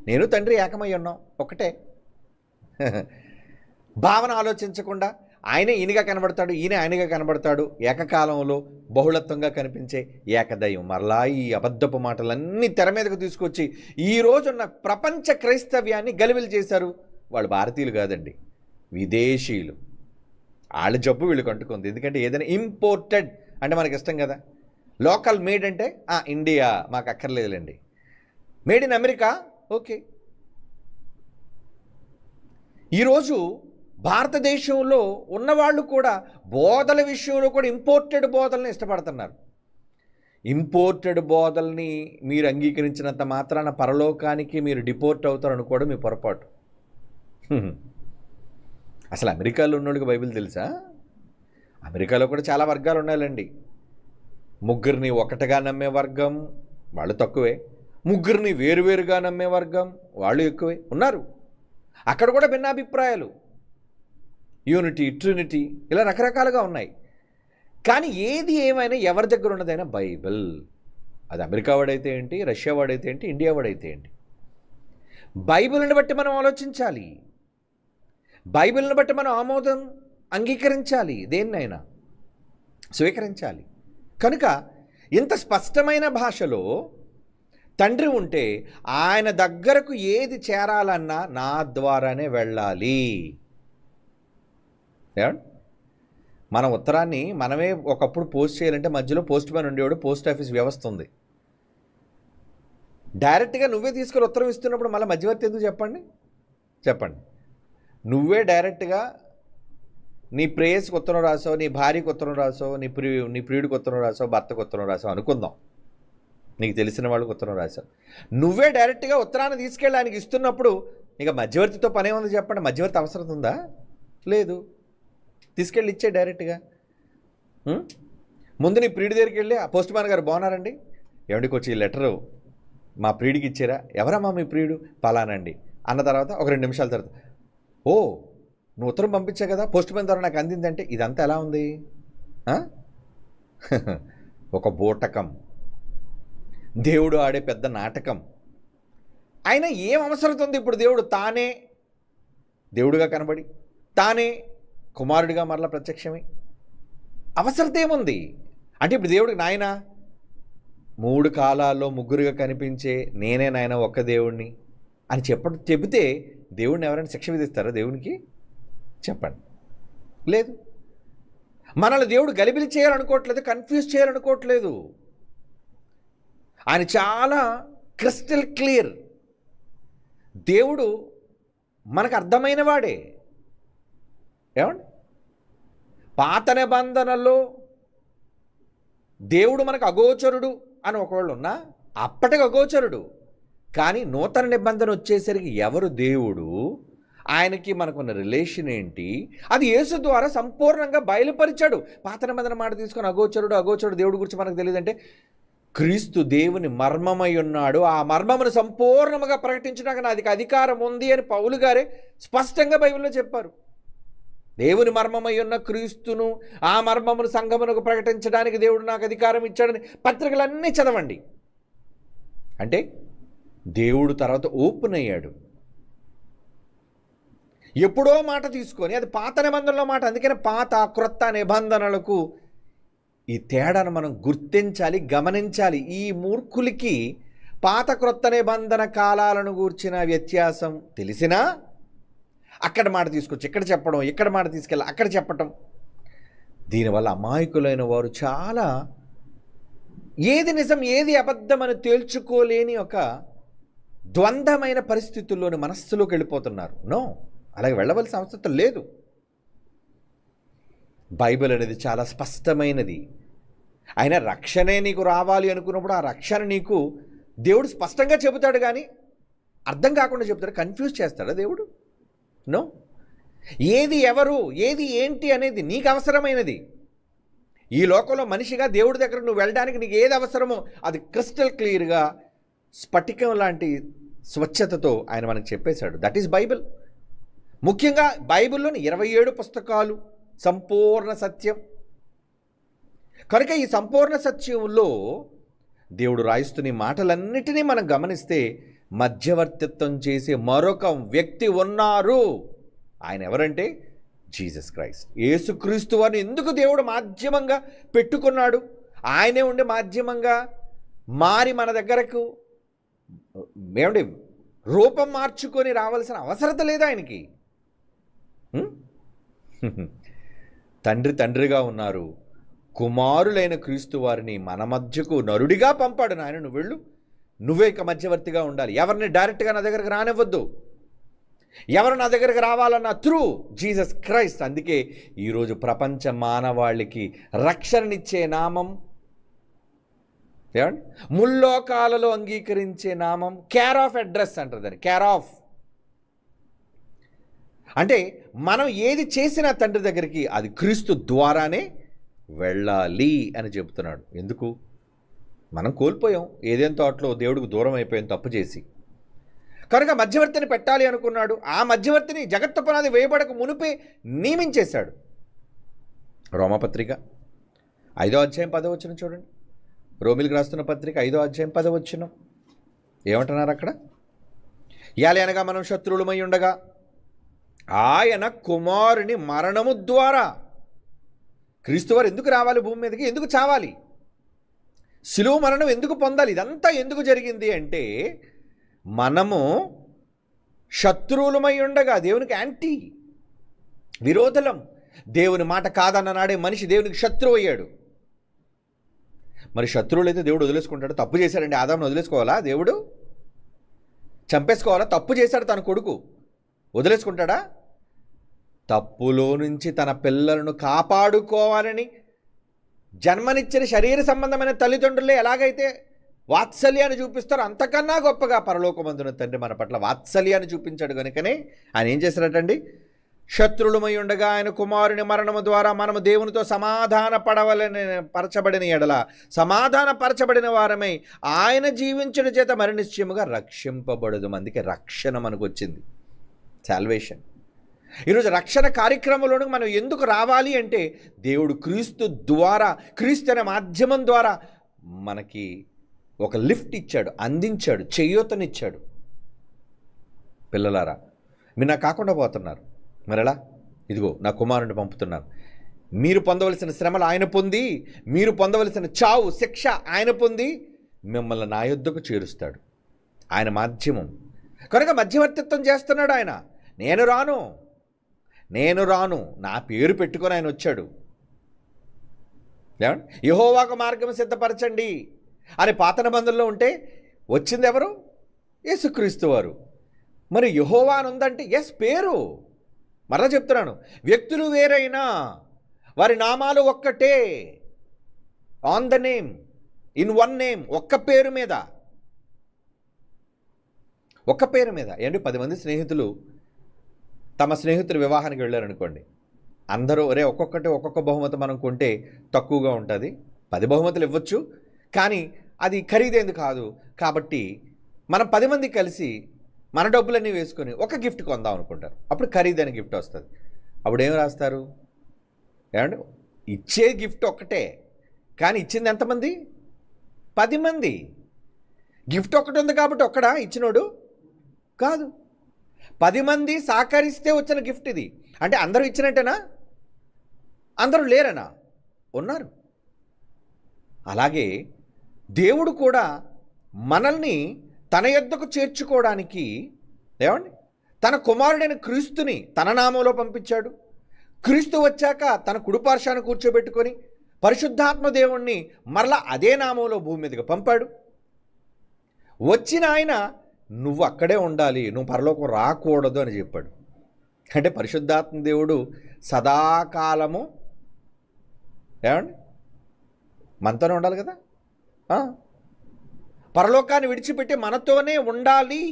నేను తండ్రి ఏకమై ఉన్నాం ఒకటే భావన ఆలోచించకుండా, ఆయన ఈయనగా కనబడతాడు, ఈయన ఆయనగా కనబడతాడు, ఏకకాలంలో బహుళత్వంగా కనిపించే ఏకదైవం. మరలా ఈ అబద్ధపు మాటలన్నీ తెర మీదకు తీసుకొచ్చి ఈ రోజున్న ప్రపంచ క్రైస్తవ్యాన్ని గలిబిలి చేశారు. వాళ్ళు భారతీయులు కాదండి, విదేశీయులు. వాళ్ళ జబ్బు వీళ్ళకి అంటుకుంది. ఎందుకంటే ఏదైనా ఇంపోర్టెడ్ అంటే మనకి ఇష్టం కదా. లోకల్ మేడ్ అంటే ఇండియా మాకు అక్కర్లేదులేండి, మేడ్ ఇన్ అమెరికా ఓకే. ఈరోజు భారతదేశంలో ఉన్నవాళ్ళు కూడా బోధల విషయంలో కూడా ఇంపోర్టెడ్ బోధల్ని ఇష్టపడుతున్నారు. ఇంపోర్టెడ్ బోధల్ని మీరు అంగీకరించినంత మాత్రాన పరలోకానికి మీరు డిపోర్ట్ అవుతారు అనుకోవడం మీ పొరపాటు. అసలు అమెరికాలో ఉన్నోళ్ళకి బైబిల్ తెలుసా? అమెరికాలో కూడా చాలా వర్గాలు ఉన్నాయండి. ముగ్గురిని ఒకటిగా నమ్మే వర్గం వాళ్ళు తక్కువే, ముగ్గురిని వేరువేరుగా నమ్మే వర్గం వాళ్ళు ఎక్కువే ఉన్నారు. అక్కడ కూడా భిన్నాభిప్రాయాలు, యూనిటీ, ట్రినిటీ, ఇలా రకరకాలుగా ఉన్నాయి. కానీ ఏది ఏమైనా ఎవరి దగ్గర ఉన్నదైనా బైబిల్. అది అమెరికా వాడైతే ఏంటి, రష్యా వాడైతే ఏంటి, ఇండియా వాడైతే ఏంటి, బైబిల్ని బట్టి మనం ఆలోచించాలి. బైబిల్ని బట్టి మనం ఆమోదం అంగీకరించాలి, దేన్నైనా స్వీకరించాలి. కనుక ఇంత స్పష్టమైన భాషలో తండ్రి ఉంటే ఆయన దగ్గరకు ఏది చేరాలన్నా నా ద్వారానే వెళ్ళాలి. ఏమండి, మన ఉత్తరాన్ని మనమే ఒకప్పుడు పోస్ట్ చేయాలంటే మధ్యలో పోస్ట్ మ్యాన్ ఉండేవాడు, పోస్ట్ ఆఫీస్ వ్యవస్థ ఉంది. డైరెక్ట్గా నువ్వే తీసుకొని ఉత్తరం ఇస్తున్నప్పుడు మళ్ళీ మధ్యవర్తి ఎందుకు చెప్పండి. నువ్వే డైరెక్ట్గా నీ ప్రేయస్కి ఉత్తరం రాసావు, నీ భార్యకు ఉత్తరం రాసావు, నీ ప్రియుడికి ఉత్తరం రాసావు, భర్తకు ఉత్తరం రాసావు అనుకుందాం, నీకు తెలిసిన వాళ్ళకి ఉత్తరం రాసావు. నువ్వే డైరెక్ట్గా ఉత్తరాన్ని తీసుకెళ్ళి ఆయనకి ఇస్తున్నప్పుడు ఇక మధ్యవర్తితో పనే ఉంది చెప్పండి? మధ్యవర్తి అవసరం ఉందా? లేదు. తీసుకెళ్ళి ఇచ్చే డైరెక్ట్గా. ముందు నీ ప్రియుడి దగ్గరికి వెళ్ళి, ఆ పోస్ట్ మ్యాన్ గారు బాగున్నారండి, ఏమండికి వచ్చి ఈ లెటరు మా ప్రియుడికి ఇచ్చారా? ఎవరమ్మా మీ ప్రియుడు? పలానండి అన్న తర్వాత ఒక 2 నిమిషాల తర్వాత, ఓ నువ్వు ఉత్తరం పంపించా కదా, పోస్ట్ మ్యాన్ ద్వారా నాకు అందిందంటే ఇదంతా ఎలా ఉంది? ఒక బూటకం, దేవుడు ఆడే పెద్ద నాటకం. ఆయన ఏం అవసరం ఉంది ఇప్పుడు? దేవుడు తానే దేవుడుగా కనబడి తానే కుమారుడిగా మరలా ప్రత్యక్షమై అవసరత ఏముంది? అంటే ఇప్పుడు దేవుడికి నాయన 3 కాలాల్లో ముగ్గురుగా కనిపించే నేనే నాయన ఒక్క దేవుణ్ణి అని చెబితే దేవుడిని ఎవరైనా శిక్ష విధిస్తారా దేవునికి? చెప్పండి. లేదు. మనల్ని దేవుడు గలిబిలి చేయాలనుకోవట్లేదు, కన్ఫ్యూజ్ చేయాలనుకోవట్లేదు. ఆయన చాలా క్రిస్టల్ క్లియర్. దేవుడు మనకు అర్థమైన వాడే. ఏమండి, పాత నిబంధనల్లో దేవుడు మనకు అగోచరుడు అని ఒకవేళ ఉన్నా, అప్పటికి అగోచరుడు. కానీ నూతన నిబంధన వచ్చేసరికి ఎవరు దేవుడు, ఆయనకి మనకున్న రిలేషన్ ఏంటి, అది యేసు ద్వారా సంపూర్ణంగా బయలుపరిచాడు. పాత నిబంధన మాట తీసుకొని అగోచరుడు దేవుడి గురించి మనకు తెలియదంటే, క్రీస్తు దేవుని మర్మమై ఉన్నాడు, ఆ మర్మమును సంపూర్ణముగా ప్రకటించడానికి నాది అధికారం ఉంది అని పౌలు గారే స్పష్టంగా బైబిల్లో చెప్పారు. దేవుని మర్మమై ఉన్న క్రీస్తును, ఆ మర్మమును సంఘమునకు ప్రకటించడానికి దేవుడు నాకు అధికారం ఇచ్చాడని పత్రికలన్నీ చదవండి. అంటే దేవుడు తర్వాత ఓపెన్ అయ్యాడు. ఎప్పుడో మాట తీసుకొని, అది పాత నిబంధనలో మాట. అందుకని పాత క్రొత్త నిబంధనలకు ఈ తేడాను మనం గుర్తించాలి, గమనించాలి. ఈ మూర్ఖులకి పాత క్రొత్త నిబంధన కాలాలను గూర్చిన వ్యత్యాసం తెలిసినా అక్కడ మాట తీసుకొచ్చి ఇక్కడ చెప్పడం, ఇక్కడ మాట తీసుకెళ్ళి అక్కడ చెప్పటం, దీనివల్ల అమాయకులైన వారు చాలా ఏది నిజం ఏది అబద్ధం అని తేల్చుకోలేని ఒక ద్వంద్వమైన పరిస్థితుల్లోని మనస్సులోకి వెళ్ళిపోతున్నారు. నో, అలాగే వెళ్ళవలసిన అవసరం లేదు. బైబిల్ అనేది చాలా స్పష్టమైనది. అయినా రక్షణే నీకు రావాలి అనుకున్నప్పుడు ఆ రక్షణ నీకు దేవుడు స్పష్టంగా చెబుతాడు, కానీ అర్థం కాకుండా చెబుతాడు. కన్ఫ్యూజ్ చేస్తాడా దేవుడు? నో. ఏది ఎవరు, ఏది ఏంటి అనేది నీకు అవసరమైనది. ఈ లోకంలో మనిషిగా దేవుడి దగ్గర నువ్వు వెళ్ళడానికి నీకు ఏది అవసరమో అది క్రిస్టల్ క్లియర్గా స్ఫటికం లాంటి స్వచ్ఛతతో ఆయన మనకు చెప్పేశాడు. That is Bible. ముఖ్యంగా బైబిల్లోని 27 పుస్తకాలు సంపూర్ణ సత్యం. కనుక ఈ సంపూర్ణ సత్యంలో దేవుడు రాయిస్తున్న మాటలన్నిటినీ మనం గమనిస్తే మధ్యవర్తిత్వం చేసే మరొక వ్యక్తి ఉన్నారు. ఆయన ఎవరంటే జీసస్ క్రైస్ట్. యేసుక్రీస్తు వారిని ఎందుకు దేవుడు మాధ్యమంగా పెట్టుకున్నాడు? ఆయనే ఉండే మాధ్యమంగా మారి మన దగ్గరకు ఏమండి రూపం మార్చుకొని రావాల్సిన అవసరత లేదు ఆయనకి. తండ్రిగా ఉన్నారు, కుమారులైన క్రీస్తు వారిని మన మధ్యకు నరుడిగా పంపాడు. నాయన నువ్వు వెళ్ళు, నువ్వే ఇక మధ్యవర్తిగా ఉండాలి. ఎవరిని డైరెక్ట్గా నా దగ్గరకు రానివ్వద్దు. ఎవరు నా దగ్గరకు రావాలన్నా త్రూ జీసస్ క్రైస్ట్. అందుకే ఈరోజు ప్రపంచ మానవాళికి రక్షణనిచ్చే నామం, ఏమండి ముల్లోకాలలో అంగీకరించే నామం కేర్ ఆఫ్ అడ్రస్ అంటారు దాన్ని. కేర్ ఆఫ్ అంటే మనం ఏది చేసినా తండ్రి దగ్గరికి అది క్రీస్తు ద్వారానే వెళ్ళాలి అని చెబుతున్నాడు. ఎందుకు? మనం కోల్పోయాం. ఏదేం తోటలో దేవుడికి దూరం అయిపోయాం తప్పు చేసి. కనుక మధ్యవర్తిని పెట్టాలి అనుకున్నాడు. ఆ మధ్యవర్తిని జగత్తు పునాది వేయబడక మునిపే నియమించేశాడు. రోమపత్రిక 5వ అధ్యాయం 10వ వచనం చూడండి. రోమిలికి రాస్తున్న పత్రిక 5వ అధ్యాయం 10వ వచనం ఏమంటున్నారు అక్కడ? యాలి అనగా మనం శత్రువులమై ఉండగా ఆయన కుమారుని మరణము ద్వారా, క్రీస్తు వారు ఎందుకు రావాలి భూమి మీదకి, ఎందుకు చావాలి, శిలువ మరణం ఎందుకు పొందాలి, ఇదంతా ఎందుకు జరిగింది అంటే మనము శత్రువులమై ఉండగా, దేవునికి యాంటీ విరోధులం. దేవుని మాట కాదన్న నాడే మనిషి దేవునికి శత్రువు అయ్యాడు. మరి శత్రువులైతే దేవుడు వదిలేసుకుంటాడు? తప్పు చేశాడండి ఆదామును వదిలేసుకోవాలా? దేవుడు చంపేసుకోవాలా? తప్పు చేశాడు తన కొడుకు, వదిలేసుకుంటాడా? తప్పులో నుంచి తన పిల్లలను కాపాడుకోవాలని జన్మనిచ్చిన శరీర సంబంధమైన తల్లిదండ్రులే ఎలాగైతే వాత్సల్యాన్ని చూపిస్తారో అంతకన్నా గొప్పగా పరలోకమందున తండ్రి మన పట్ల వాత్సల్యాన్ని చూపించాడు. కనుకనే ఆయన ఏం చేశారటండి? శత్రువులమై ఉండగా ఆయన కుమారుని మరణము ద్వారా మనము దేవునితో పరచబడిన ఎడల సమాధానపరచబడిన వారమై ఆయన జీవించడం చేత మరి నిశ్చయముగా రక్షింపబడదు. అందుకే రక్షణ మనకు వచ్చింది, సాల్వేషన్. ఈరోజు రక్షణ కార్యక్రమంలోనికి మనం ఎందుకు రావాలి అంటే దేవుడు క్రీస్తు ద్వారా, క్రీస్తు అనే మాధ్యమం ద్వారా మనకి ఒక లిఫ్ట్ ఇచ్చాడు, అందించాడు, చేయూతనిచ్చాడు. పిల్లలారా, మీరు నాకు కాకుండా పోతున్నారు, మరెలా? ఇదిగో నా కుమారుని పంపుతున్నాను. మీరు పొందవలసిన శ్రమలు ఆయన పొంది, మీరు పొందవలసిన చావు శిక్ష ఆయన పొంది మిమ్మల్ని నా యొద్దకు చేరుస్తాడు. ఆయన మాధ్యమం కనుక మధ్యవర్తిత్వం చేస్తున్నాడు ఆయన. నేను రాను నా పేరు పెట్టుకొని ఆయన వచ్చాడు. యెహోవాకు మార్గం సిద్ధపరచండి అని పాత నిబంధనలో ఉంటే వచ్చింది ఎవరు? యేసుక్రీస్తు వారు. మరి యెహోవా అని ఉందంటే ఎస్ పేరు. మరలా చెప్తున్నాను, వ్యక్తులు వేరైనా వారి నామాలు ఒక్కటే. On the name, in one name, ఒక్క పేరు మీద ఒక్క పేరు మీద. ఏంటి 10 మంది స్నేహితులు తమ స్నేహితుల వివాహానికి వెళ్ళారనుకోండి, అందరూ ఒక్కొక్క బహుమతి మనం కొంటే తక్కువగా ఉంటుంది, 10 బహుమతులు ఇవ్వచ్చు, కానీ అది ఖరీదైంది కాదు, కాబట్టి మనం 10 మంది కలిసి మన డబ్బులన్నీ వేసుకొని ఒక గిఫ్ట్ కొందాం అనుకుంటారు. అప్పుడు ఖరీదైన గిఫ్ట్ వస్తుంది. అప్పుడు ఏం రాస్తారు? ఏమంటే ఇచ్చే గిఫ్ట్ ఒక్కటే, కానీ ఇచ్చింది ఎంతమంది? 10 మంది. గిఫ్ట్ ఒకటి ఉంది కాబట్టి ఒక్కడా ఇచ్చినోడు కాదు, 10 మంది సహకరిస్తే వచ్చిన గిఫ్ట్ ఇది. అంటే అందరూ ఇచ్చినట్టేనా? అందరూ లేరనా? ఉన్నారు. అలాగే దేవుడు కూడా మనల్ని తన యొద్దకు చేర్చుకోవడానికి ఏమండి తన కుమారుడైన క్రీస్తుని తన నామంలో పంపించాడు. క్రీస్తు వచ్చాక తన కుడిపార్శ్వాన్ని కూర్చోబెట్టుకొని పరిశుద్ధాత్మ దేవుణ్ణి మరలా అదే నామంలో భూమి మీదకి పంపాడు. వచ్చిన ఆయన నువ్వు అక్కడే ఉండాలి, నువ్వు పరలోకం రాకూడదు అని చెప్పాడు. అంటే పరిశుద్ధాత్మ దేవుడు సదాకాలము ఏమండి మనతోనే ఉండాలి కదా, పరలోకాన్ని విడిచిపెట్టి మనతోనే ఉండాలి,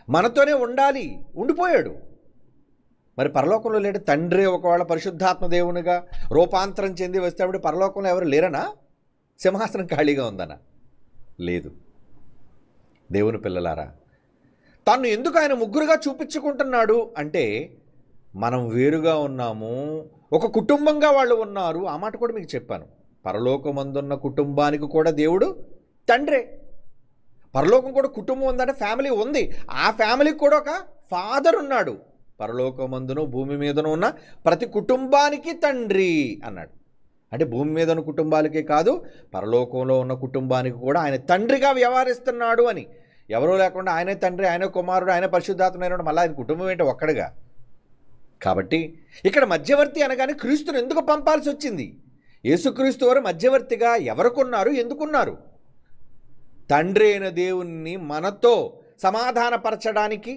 మనతోనే ఉండాలి, ఉండిపోయాడు. మరి పరలోకంలో లేడు తండ్రి ఒకవేళ పరిశుద్ధాత్మ దేవునిగా రూపాంతరం చెంది వస్తే అప్పుడు పరలోకంలో ఎవరు లేరనా? సింహాసనం ఖాళీగా ఉందనా? లేదు. దేవుని పిల్లలారా, తను ఎందుకు ఆయన ముగ్గురుగా చూపించుకుంటున్నాడు అంటే మనం వేరుగా ఉన్నాము, ఒక కుటుంబంగా వాళ్ళు ఉన్నారు. ఆ మాట కూడా మీకు చెప్పాను. పరలోకమందున్న కుటుంబానికి కూడా దేవుడు తండ్రే. పరలోకం కూడా కుటుంబం ఉందంటే ఫ్యామిలీ ఉంది, ఆ ఫ్యామిలీకి కూడా ఒక ఫాదర్ ఉన్నాడు. పరలోకమందును భూమి మీదను ఉన్న ప్రతి కుటుంబానికి తండ్రి అన్నాడు. అంటే భూమి మీద ఉన్న కుటుంబాలకే కాదు, పరలోకంలో ఉన్న కుటుంబానికి కూడా ఆయన తండ్రిగా వ్యవహరిస్తున్నాడు అని. ఎవరూ లేకుండా ఆయనే తండ్రి, ఆయన కుమారుడు, ఆయన పరిశుద్ధాత్మైన మళ్ళీ ఆయన కుటుంబం ఏంటో ఒక్కడుగా. కాబట్టి ఇక్కడ మధ్యవర్తి అనగానే క్రీస్తుని ఎందుకు పంపాల్సి వచ్చింది? యేసుక్రీస్తు వారు మధ్యవర్తిగా ఎవరికున్నారు, ఎందుకున్నారు? తండ్రి అయిన దేవుణ్ణి మనతో సమాధానపరచడానికి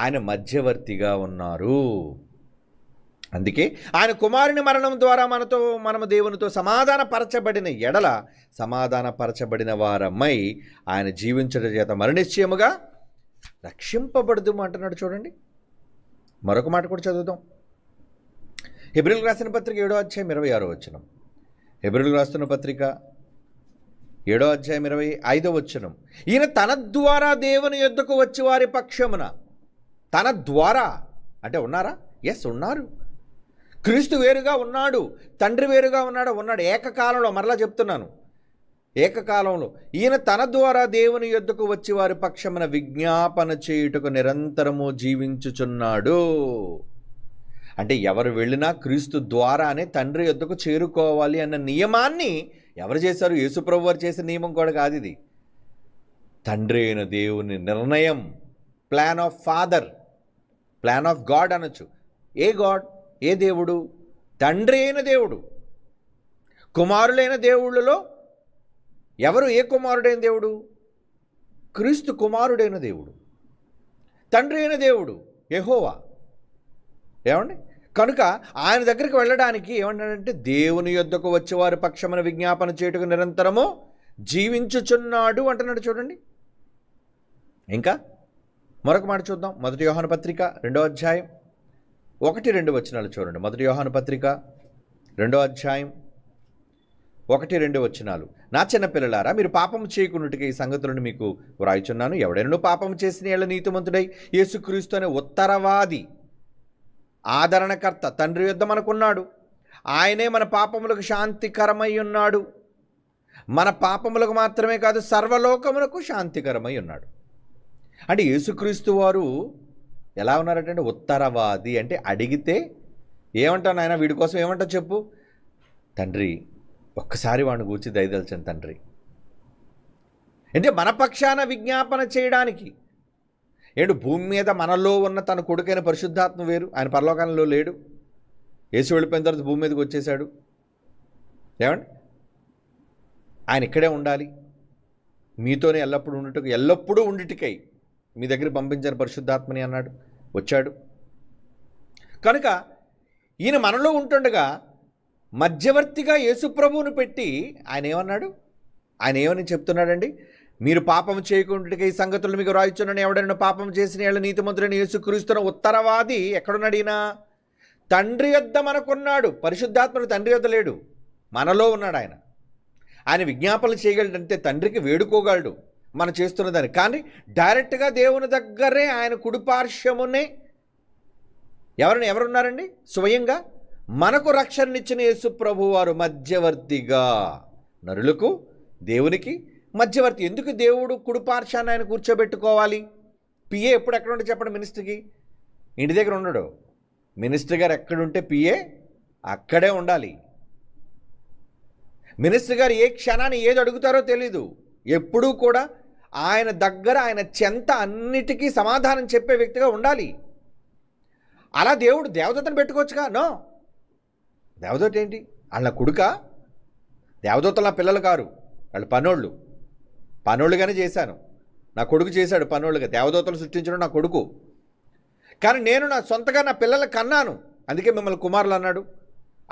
ఆయన మధ్యవర్తిగా ఉన్నారు. అందుకే ఆయన కుమారుని మరణం ద్వారా మనము దేవునితో సమాధానపరచబడిన ఎడల సమాధానపరచబడిన వారమై ఆయన జీవించడం చేత మరణిశ్చయముగా రక్షింపబడదు అంటున్నాడు. చూడండి, మరొక మాట కూడా చదువుదాం. హెబ్రీయులకు రాసిన పత్రిక 7వ అధ్యాయం 26వ వచనం. హెబ్రీయులకు రాస్తున్న పత్రిక 7వ అధ్యాయం 25వ వచనం. ఈయన తన ద్వారా దేవుని యొద్దకు వచ్చి వారి పక్షమున, తన ద్వారా అంటే ఉన్నారా? ఎస్, ఉన్నారు. క్రీస్తు వేరుగా ఉన్నాడు, తండ్రి వేరుగా ఉన్నాడు. ఏకకాలంలో, మరలా చెప్తున్నాను, ఏకకాలంలో ఈయన తన ద్వారా దేవుని యొద్దకు వచ్చి వారి పక్షమున విజ్ఞాపన చేయుటకు నిరంతరము జీవించుచున్నాడు. అంటే ఎవరు వెళ్ళినా క్రీస్తు ద్వారానే తండ్రి యొద్దకు చేరుకోవాలి అన్న నియమాన్ని ఎవరు చేశారు? యేసుప్రభు వారు చేసిన నియమం కూడా కాదు ఇది. తండ్రి అయిన దేవుని నిర్ణయం, plan of father, plan of God అనొచ్చు. ఏ గాడ్? ఏ దేవుడు? తండ్రి అయిన దేవుడు. కుమారులైన దేవుళ్ళలో ఎవరు? ఏ కుమారుడైన దేవుడు? క్రీస్తు కుమారుడైన దేవుడు, తండ్రి అయిన దేవుడు యెహోవా. ఏమండి? కనుక ఆయన దగ్గరికి వెళ్ళడానికి ఏమన్నాడంటే దేవుని యొద్దకు వచ్చేవారి పక్షమున విజ్ఞాపన చేయుటకు నిరంతరము జీవించుచున్నాడు అంటున్నాడు. చూడండి, ఇంకా మరొక మాట చూద్దాం. 1 యోహాను పత్రిక 2వ అధ్యాయం 1-2 వచనాలు చూడండి. 1 యోహాను పత్రిక 2వ అధ్యాయం 1-2 వచనాలు. నా చిన్న పిల్లలారా, మీరు పాపము చేయకున్నట్టుగా ఈ సంగతులను మీకు వ్రాయుచున్నాను. ఎవడైనా పాపము చేసిన యెడల నీతిమంతుడై యేసుక్రీస్తు అనే ఉత్తరవాది, ఆదరణకర్త తండ్రి యొద్ద మనకున్నాడు. ఆయనే మన పాపములకు శాంతికరమై ఉన్నాడు. మన పాపములకు మాత్రమే కాదు, సర్వలోకములకు శాంతికరమై ఉన్నాడు. అంటే యేసుక్రీస్తు వారు ఎలా ఉన్నారంటే ఉత్తరవాది. అంటే అడిగితే ఏమంటాను ఆయన, వీడి కోసం ఏమంటా చెప్పు, తండ్రి ఒక్కసారి వాడిని కూర్చి దయదల్చండి తండ్రి. అంటే మన పక్షాన విజ్ఞాపన చేయడానికి. భూమి మీద మనలో ఉన్న తన కొడుకైన పరిశుద్ధాత్మ వేరు, ఆయన పరలోకంలో లేడు. యేసు వెళ్ళిపోయిన తర్వాత భూమి మీదకి వచ్చేసాడు. ఏమండి? ఆయన ఇక్కడే ఉండాలి, మీతోనే ఎల్లప్పుడూ ఉండుటకై మీ దగ్గర పంపించాను పరిశుద్ధాత్మని అన్నాడు, వచ్చాడు. కనుక ఈయన మనలో ఉంటుండగా మధ్యవర్తిగా యేసుప్రభువును పెట్టి ఆయన ఏమన్నాడు? ఆయన ఏమని చెప్తున్నాడండి? మీరు పాపం చేయకుండా ఈ సంగతులు మీకు రాయిచున్నాను, ఎవడైనా పాపం చేసిన ఏళ్ళ నీతిమంతుడైన యేసుక్రీస్తున్న ఉత్తరవాది ఎక్కడున్నాడు? ఈయన తండ్రి యొద్ద మనకున్నాడు. పరిశుద్ధాత్మడు తండ్రి యొద్ద లేడు, మనలో ఉన్నాడు. ఆయన విజ్ఞాపనలు చేయగలడంటే తండ్రికి వేడుకోగలడు మనం చేస్తున్నదాన్ని. కానీ డైరెక్ట్గా దేవుని దగ్గరే ఆయన కుడిపార్శ్వమునే ఎవరున్నారండి? స్వయంగా మనకు రక్షణనిచ్చిన యేసు ప్రభు వారు మధ్యవర్తిగా, నరులకు దేవునికి మధ్యవర్తి. ఎందుకు దేవుడు కుడిపార్శ్వాన్ని ఆయన కూర్చోబెట్టుకోవాలి? పిఏ ఎప్పుడు ఎక్కడ ఉంటే చెప్పండి? మినిస్టర్కి ఇంటి దగ్గర ఉండడు. మినిస్టర్ గారు ఎక్కడుంటే పిఏ అక్కడే ఉండాలి. మినిస్టర్ గారు ఏ క్షణాన్ని ఏది అడుగుతారో తెలీదు. ఎప్పుడూ కూడా ఆయన దగ్గర, ఆయన చెంత అన్నిటికీ సమాధానం చెప్పే వ్యక్తిగా ఉండాలి. అలా దేవుడు దేవదూతను పెట్టుకోవచ్చుగా? నో. దేవదూత ఏంటి? వాళ్ళ కొడుక? దేవదూతలు నా పిల్లలు కారు, వాళ్ళు పనోళ్ళుగానే చేశాను. నా కొడుకు చేశాడు పనోళ్ళుగా. దేవదూతలు సృష్టించడం నా కొడుకు. కానీ నేను నా సొంతగా నా పిల్లలు కన్నాను. అందుకే మిమ్మల్ని కుమారులు అన్నాడు.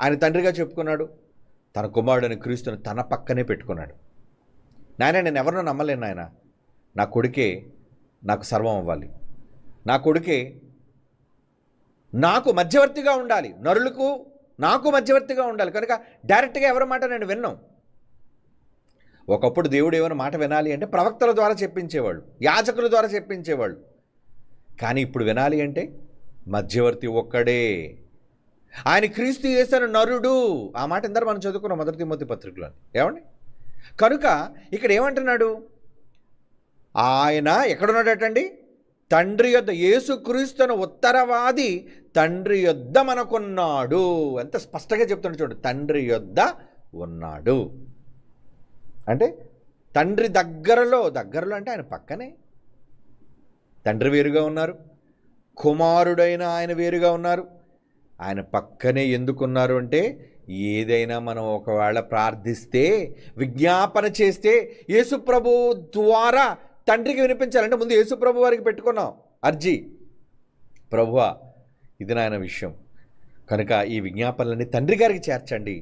ఆయన తండ్రిగా చెప్పుకున్నాడు. తన కుమారుడని క్రీస్తుని తన పక్కనే పెట్టుకున్నాడు. నాయన, నేను ఎవరినో నమ్మలేను నాయన. నా కొడుకే నాకు సర్వం అవ్వాలి. నా కొడుకే నాకు మధ్యవర్తిగా ఉండాలి. నరులకు నాకు మధ్యవర్తిగా ఉండాలి. కనుక డైరెక్ట్గా ఎవరి మాట నేను విన్నాం. ఒకప్పుడు దేవుడు ఏమైనా మాట వినాలి అంటే ప్రవక్తల ద్వారా చెప్పించేవాళ్ళు, యాజకుల ద్వారా చెప్పించేవాళ్ళు. కానీ ఇప్పుడు వినాలి అంటే మధ్యవర్తి ఒక్కడే, ఆయన క్రీస్తు యేసు నరుడు. ఆ మాట ఇందరూ మనం చదువుకున్నాం 1 తిమోతి పత్రికలో. ఏమండి? కనుక ఇక్కడ ఏమంటున్నాడు? ఆయన ఎక్కడున్నాడటండి? తండ్రి యొద్ద. యేసుక్రీస్తును ఉత్తరవాది తండ్రి యొద్ద మనకున్నాడు. ఎంత స్పష్టంగా చెప్తున్నాడు చూడు. తండ్రి యొద్ద ఉన్నాడు అంటే తండ్రి దగ్గరలో అంటే ఆయన పక్కనే. తండ్రి వేరుగా ఉన్నారు, కుమారుడైన ఆయన వేరుగా ఉన్నారు. ఆయన పక్కనే ఎందుకున్నారు అంటే ఏదైనా మనం ఒకవేళ ప్రార్థిస్తే, విజ్ఞాపన చేస్తే యేసు ప్రభు ద్వారా తండ్రికి వినిపించాలంటే ముందు యేసు ప్రభు వారికి పెట్టుకున్నాం అర్జీ. ప్రభువా, ఇది నాయన విషయం, కనుక ఈ విజ్ఞాపనలన్నీ తండ్రి గారికి చేర్చండి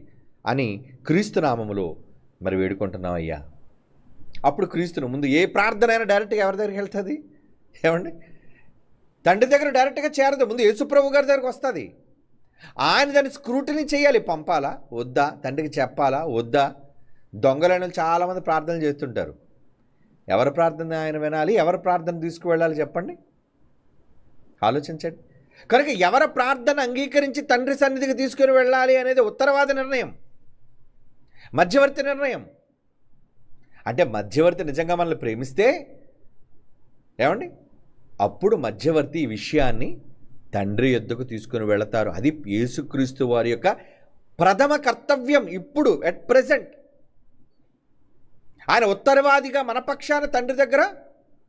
అని క్రీస్తు నామములో మరి వేడుకుంటున్నాం అయ్యా. అప్పుడు క్రీస్తును ముందు ఏ ప్రార్థన అయినా డైరెక్ట్గా ఎవరి దగ్గరికి వెళ్తుంది? ఏమండి? తండ్రి దగ్గర డైరెక్ట్గా చేరదు, ముందు యేసు ప్రభు గారి దగ్గరికి వస్తుంది. ఆయన దాన్ని స్క్రూటినీ చేయాలి. పంపాలా వద్దా, తండ్రికి చెప్పాలా వద్దా? దొంగలైన చాలామంది ప్రార్థనలు చేస్తుంటారు. ఎవరి ప్రార్థన ఆయన వినాలి, ఎవరి ప్రార్థన తీసుకువెళ్ళాలి చెప్పండి, ఆలోచించండి. కనుక ఎవరి ప్రార్థన అంగీకరించి తండ్రి సన్నిధికి తీసుకుని వెళ్ళాలి అనేది ఉత్తరవాది నిర్ణయం, మధ్యవర్తి నిర్ణయం. అంటే మధ్యవర్తి నిజంగా మనల్ని ప్రేమిస్తే ఏమండి, అప్పుడు మధ్యవర్తి ఈ విషయాన్ని తండ్రి యొద్దకు తీసుకుని వెళతారు. అది యేసుక్రీస్తు వారి యొక్క ప్రథమ కర్తవ్యం. ఇప్పుడు ఎట్ ప్రెజెంట్ ఆయన ఉత్తరవాదిగా మన పక్షాన తండ్రి దగ్గర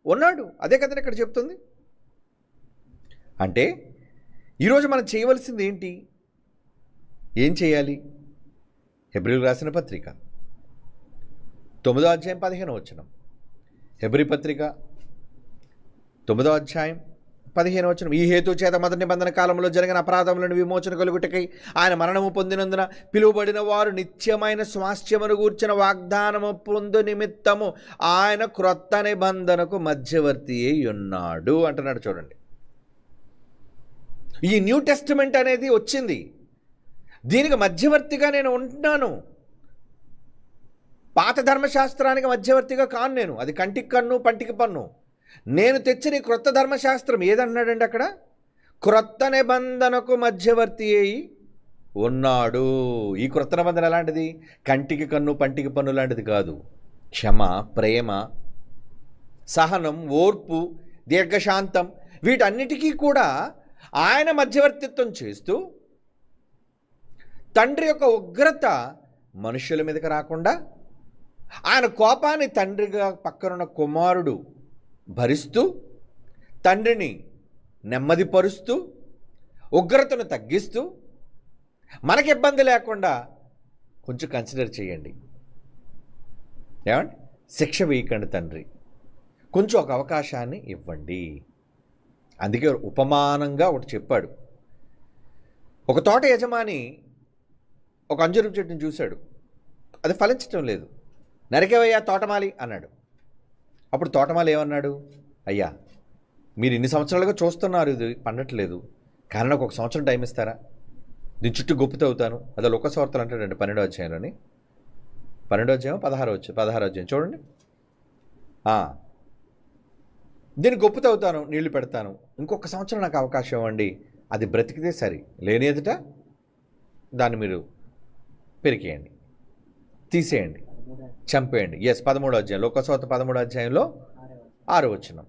ఉన్నాడు. అదే కదండి ఇక్కడ చెప్తుంది. అంటే ఈరోజు మనం చేయవలసింది ఏంటి? ఏం చేయాలి? హెబ్రీయులకు రాసిన పత్రిక 9వ అధ్యాయం 15వ వచనం. హెబ్రీ పత్రిక 9వ అధ్యాయం 15వ వచనం. ఈ హేతు చేత మొదటి నిబంధన కాలంలో జరిగిన అపరాధములను విమోచన కలుగుటకై ఆయన మరణము పొందినందున పిలువబడిన వారు నిత్యమైన స్వాస్థ్యమును గూర్చిన వాగ్దానము పొందు నిమిత్తము ఆయన క్రొత్త నిబంధనకు మధ్యవర్తి అయి ఉన్నాడు అంటున్నాడు. చూడండి, ఈ న్యూ టెస్టిమెంట్ అనేది వచ్చింది. దీనికి మధ్యవర్తిగా నేను ఉంటున్నాను. పాత ధర్మశాస్త్రానికి మధ్యవర్తిగా కాను నేను. అది కంటికి కన్ను, పంటికి పన్ను. నేను తెచ్చిన ఈ క్రొత్త ధర్మశాస్త్రం ఏదన్నాడండి అక్కడ? క్రొత్త నిబంధనకు మధ్యవర్తి అయి ఉన్నాడు. ఈ క్రొత్త నిబంధన ఎలాంటిది? కంటికి కన్ను, పంటికి పన్ను లాంటిది కాదు. క్షమ, ప్రేమ, సహనం, ఓర్పు, దీర్ఘశాంతం, వీటన్నిటికీ కూడా ఆయన మధ్యవర్తిత్వం చేస్తూ తండ్రి యొక్క ఉగ్రత మనుషుల మీదకి రాకుండా ఆయన కోపాన్ని తండ్రిగా పక్కనున్న కుమారుడు భరిస్తూ తండ్రిని నెమ్మదిపరుస్తూ ఉగ్రతను తగ్గిస్తూ మనకి ఇబ్బంది లేకుండా కొంచెం కన్సిడర్ చేయండి. ఏమండి? శిక్ష వేయకండి తండ్రి, కొంచెం ఒక అవకాశాన్ని ఇవ్వండి. అందుకే ఉపమానంగా ఒకటి చెప్పాడు. ఒక తోట యజమాని ఒక అంజూరపు చెట్టుని చూశాడు, అది ఫలించటం లేదు. నరికేవయ్యా తోటమాలి అన్నాడు. అప్పుడు తోటమాలి ఏమన్నాడు, అయ్యా మీరు ఇన్ని సంవత్సరాలుగా చూస్తున్నారు ఇది పండట్లేదు, కానీ నాకు ఒక సంవత్సరం టైం ఇస్తారా, దీని చుట్టూ గొప్ప అవుతాను. అదే లోకస్వార్తలు అంటాడండి 12వ అధ్యాయంలోని, 12వ అధ్యాయం 16వ అధ్యాయం చూడండి. దీన్ని గొప్ప అవుతాను, నీళ్లు పెడతాను, ఇంకొక సంవత్సరం నాకు అవకాశం ఇవ్వండి, అది బ్రతికితే సరి, లేని ఎదుట దాన్ని మీరు పెరికేయండి, తీసేయండి, చంపేయండి. 13వ అధ్యాయం లోకస్వార్త 13వ అధ్యాయంలో 6వ వచనం.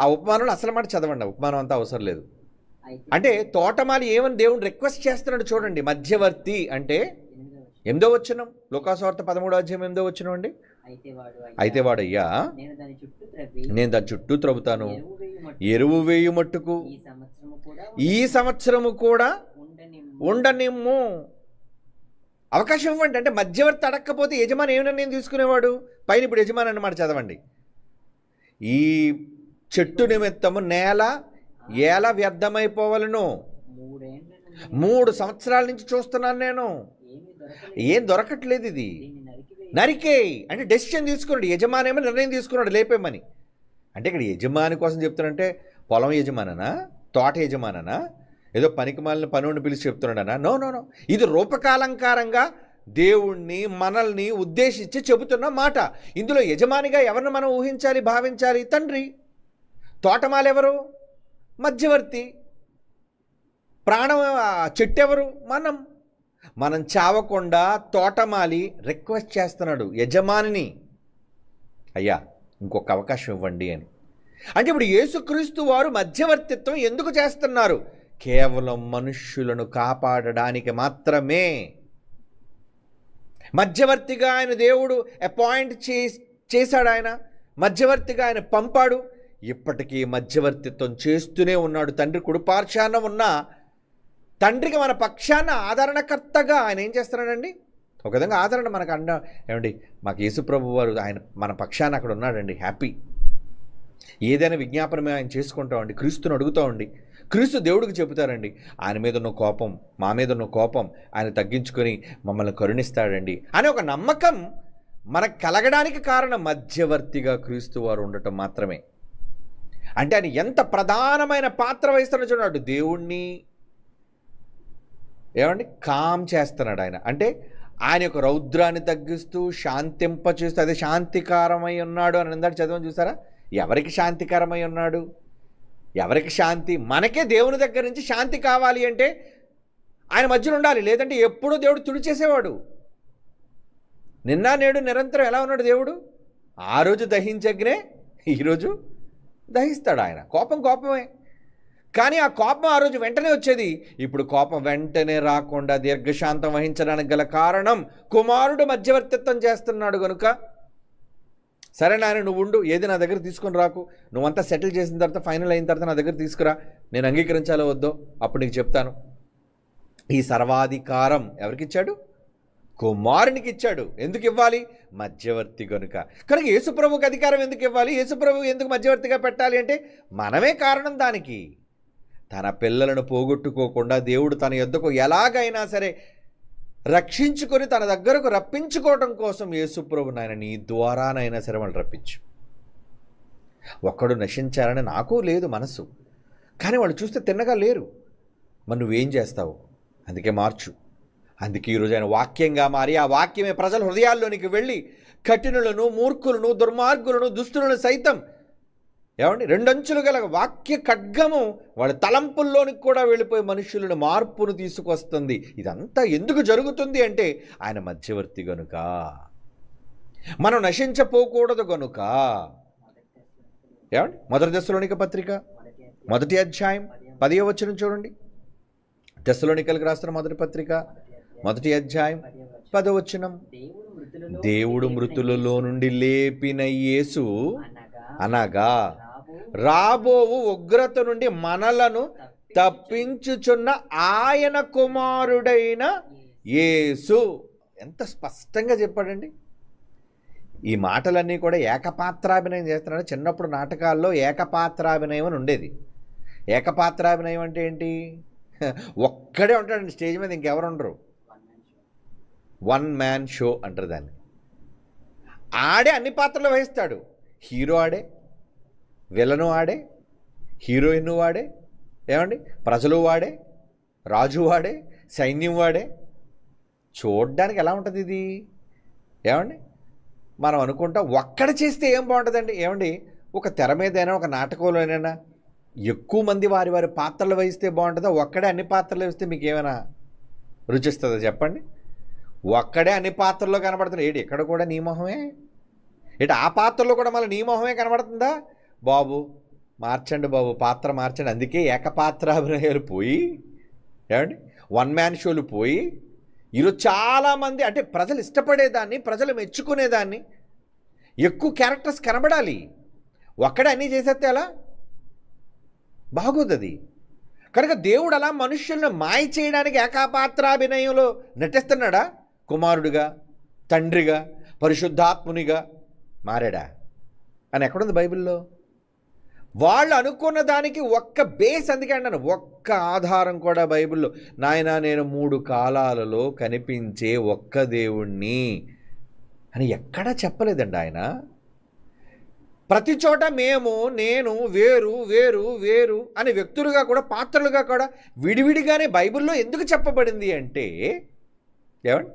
ఆ ఉపమానంలో అసలు మాట చదవండి, ఉపమానం అంతా అవసరం లేదు. అంటే తోటమాలి ఏమని దేవుని రిక్వెస్ట్ చేస్తున్నాడు చూడండి. మధ్యవర్తి అంటే 8వ వచనం, లోకస్వార్త 13వ అధ్యాయం 8వ వచనం అండి. అయితే వాడు, అయ్యా నేను దాని చుట్టూ త్రవ్వుతాను, ఎరువు వేయు మట్టుకు ఈ సంవత్సరము కూడా ఉండనిమ్ము, అవకాశం ఇవ్వండి. అంటే మధ్యవర్తి అడగకపోతే యజమాని ఏమి నిర్ణయం తీసుకునేవాడు? పైన ఇప్పుడు యజమాని అన్నమాట చదవండి. ఈ చెట్టు నిమిత్తము నేల ఎలా వ్యర్థమైపోవాలను, 3 సంవత్సరాల నుంచి చూస్తున్నాను నేను, ఏం దొరకట్లేదు, ఇది నరికేయి అంటే డెసిషన్ తీసుకున్నాడు. యజమాని ఏమో నిర్ణయం తీసుకున్నాడు లేపేమని. అంటే ఇక్కడ యజమాని కోసం చెప్తున్నాడంటే పొలం యజమాననా, తోట యజమాననా, ఏదో పనికి మాలిన పనుని పిలిచి చెప్తున్నాడనా? నో నో నో, ఇది రూపకాలంకారంగా దేవుణ్ణి మనల్ని ఉద్దేశించి చెబుతున్న మాట. ఇందులో యజమానిగా ఎవరిని మనం ఊహించాలి, భావించాలి? తండ్రి. తోటమాలు ఎవరు? మధ్యవర్తి. ప్రాణం చెట్టు ఎవరు? మనం చావకుండా తోటమాలి రిక్వెస్ట్ చేస్తున్నాడు యజమానిని, అయ్యా ఇంకొక అవకాశం ఇవ్వండి అని. అంటే ఇప్పుడు యేసుక్రీస్తు వారు మధ్యవర్తిత్వం ఎందుకు చేస్తున్నారు? కేవలం మనుష్యులను కాపాడడానికి మాత్రమే. మధ్యవర్తిగా ఆయన దేవుడు అపాయింట్ చేశాడు, ఆయన మధ్యవర్తిగా ఆయన పంపాడు. ఇప్పటికీ మధ్యవర్తిత్వం చేస్తూనే ఉన్నాడు. తండ్రి కుడిపార్శ్వాన ఉన్న తండ్రికి మన పక్షాన ఆదరణకర్తగా ఆయన ఏం చేస్తున్నాడండి? ఒక విధంగా ఆదరణ మనకు ఏమండి, మాకు యేసుప్రభు వారు ఆయన మన పక్షాన అక్కడ ఉన్నాడండి, హ్యాపీ. ఏదైనా విజ్ఞాపనమే ఆయన చేసుకుంటామండి, క్రీస్తుని అడుగుతామండి, క్రీస్తు దేవుడికి చెబుతారండి, ఆయన మీద ఉన్న కోపం, మా మీద ఉన్న కోపం ఆయన తగ్గించుకొని మమ్మల్ని కరుణిస్తాడండి అనే ఒక నమ్మకం మనకు కలగడానికి కారణం మధ్యవర్తిగా క్రీస్తు వారు ఉండటం మాత్రమే. అంటే ఆయన ఎంత ప్రధానమైన పాత్ర వహిస్తున్నాడు చూడండి. దేవుణ్ణి ఏమండి కామ్ చేస్తున్నాడు ఆయన. అంటే ఆయన యొక్క రౌద్రాన్ని తగ్గిస్తూ శాంతింపచేస్తూ, అదే శాంతికారమై ఉన్నాడు అని ఇందాక చదవని చూసారా? ఎవరికి శాంతికరమై ఉన్నాడు? ఎవరికి శాంతి? మనకే దేవుని దగ్గర నుంచి శాంతి కావాలి అంటే ఆయన మధ్యలో ఉండాలి, లేదంటే ఎప్పుడూ దేవుడు తుడిచేసేవాడు. నిన్న నేడు నిరంతరం ఎలా ఉన్నాడు దేవుడు? ఆ రోజు దహించగ్నే ఈరోజు దహిస్తాడు ఆయన. కోపం కోపమే, కానీ ఆ కోపం ఆ రోజు వెంటనే వచ్చేది. ఇప్పుడు కోపం వెంటనే రాకుండా దీర్ఘశాంతం వహించడానికి గల కారణం కుమారుడు మధ్యవర్తిత్వం చేస్తున్నాడు కనుక, సరే నాయన నువ్వు ఉండు, ఏది నా దగ్గర తీసుకొని రాకు, నువ్వంతా సెటిల్ చేసిన తర్వాత ఫైనల్ అయిన తర్వాత నా దగ్గర తీసుకురా, నేను అంగీకరించాలో వద్దో అప్పుడు నీకు చెప్తాను. ఈ సర్వాధికారం ఎవరికి ఇచ్చాడు? కుమారునికి ఇచ్చాడు. ఎందుకు ఇవ్వాలి? మధ్యవర్తి కనుక. కనుక యేసుప్రభుకి అధికారం ఎందుకు ఇవ్వాలి? యేసుప్రభు ఎందుకు మధ్యవర్తిగా పెట్టాలి అంటే మనమే కారణం దానికి. తన పిల్లలను పోగొట్టుకోకుండా దేవుడు తన యొద్దకు ఎలాగైనా సరే రక్షించుకొని తన దగ్గరకు రప్పించుకోవటం కోసం యేసుప్రభు నాయన నీ ద్వారానైనా సరే వాళ్ళు రప్పించు. ఒక్కడు నశించాలని నాకు లేదు మనసు, కానీ వాళ్ళు చూస్తే తిన్నగా లేరు. మరి నువ్వేం చేస్తావు? అందుకే మార్చు. అందుకే ఈరోజు ఆయన వాక్యంగా మారి ఆ వాక్యమే ప్రజల హృదయాల్లోనికి వెళ్ళి కఠినులను, మూర్ఖులను, దుర్మార్గులను, దుష్టులను సైతం ఏమండి 2 అంచులు గల వాక్య ఖడ్గము వాళ్ళ తలంపుల్లోనికి కూడా వెళ్ళిపోయి మనుషులను మార్పును తీసుకొస్తుంది. ఇదంతా ఎందుకు జరుగుతుంది అంటే ఆయన మధ్యవర్తి గనుక, మనం నశించపోకూడదు గనుక. ఏమండి మొదటి తెస్సలోనిక పత్రిక 1వ అధ్యాయం 10వ వచనం చూడండి. తెస్సలోనికలకు రాస్తున్న మొదటి పత్రిక 1వ అధ్యాయం 10వ వచనం. దేవుడు మృతులలో నుండి లేపిన యేసు అనగా రాబోవు ఉగ్రత నుండి మనలను తప్పించుచున్న ఆయన కుమారుడైన యేసు. ఎంత స్పష్టంగా చెప్పాడండి. ఈ మాటలన్నీ కూడా ఏకపాత్రాభినయం చేస్తున్నాడు. చిన్నప్పుడు నాటకాల్లో ఏకపాత్రాభినయం అని ఉండేది. ఏకపాత్రాభినయం అంటే ఏంటి? ఒక్కడే ఉంటాడండి స్టేజ్ మీద, ఇంకెవరు ఉండరు. 1 మ్యాన్ షో అంటారు దాన్ని. ఆడే అన్ని పాత్రలు వహిస్తాడు. హీరో ఆడే, విలను ఆడే, హీరోయిన్ వాడే, ఏమండి, ప్రజలు వాడే, రాజు వాడే, సైన్యం వాడే. చూడడానికి ఎలా ఉంటుంది ఇది? ఏమండి, మనం అనుకుంటాం ఒక్కడ చేస్తే ఏం బాగుంటుందండి? ఏమండి, ఒక తెర మీదైనా ఒక నాటకంలోనైనా ఎక్కువ మంది వారి వారి పాత్రలు వహిస్తే బాగుంటుందా? ఒక్కడే అన్ని పాత్రలు వేస్తే మీకు ఏమైనా రుచిస్తుందా చెప్పండి? ఒక్కడే అన్ని పాత్రల్లో కనబడుతుంది. ఏంటి ఇక్కడ కూడా నీ మొహమే? ఏంటి ఆ పాత్రలో కూడా మళ్ళీ నీ మొహమే కనబడుతుందా? బాబు మార్చండి బాబు, పాత్ర మార్చండి. అందుకే ఏకపాత్రాభినయాలు పోయి, ఏమండి, వన్ మ్యాన్ షోలు పోయి, ఈరోజు చాలామంది అంటే ప్రజలు ఇష్టపడేదాన్ని, ప్రజలు మెచ్చుకునేదాన్ని, ఎక్కువ క్యారెక్టర్స్ కనబడాలి. ఒక్కడే అన్నీ చేసేస్తే ఎలా బాగోదు అది. కనుక దేవుడు అలా మనుష్యులను మాయ చేయడానికి ఏకపాత్రాభినయంలో నటిస్తున్నాడా? కుమారుడిగా, తండ్రిగా, పరిశుద్ధాత్మునిగా మారాడా అని ఎక్కడుంది బైబిల్లో? వాళ్ళు అనుకున్న దానికి ఒక్క బేస్, అందుకే అన్నాను ఒక్క ఆధారం కూడా బైబిల్లో. నాయనా నేను 3 కాలాలలో కనిపించే ఒక్క దేవుణ్ణి అని ఎక్కడా చెప్పలేదండి ఆయన. ప్రతి చోట మేము, నేను, వేరు వేరు వేరు అని వ్యక్తులుగా కూడా, పాత్రలుగా కూడా విడివిడిగానే బైబిల్లో ఎందుకు చెప్పబడింది అంటే, ఏమండి,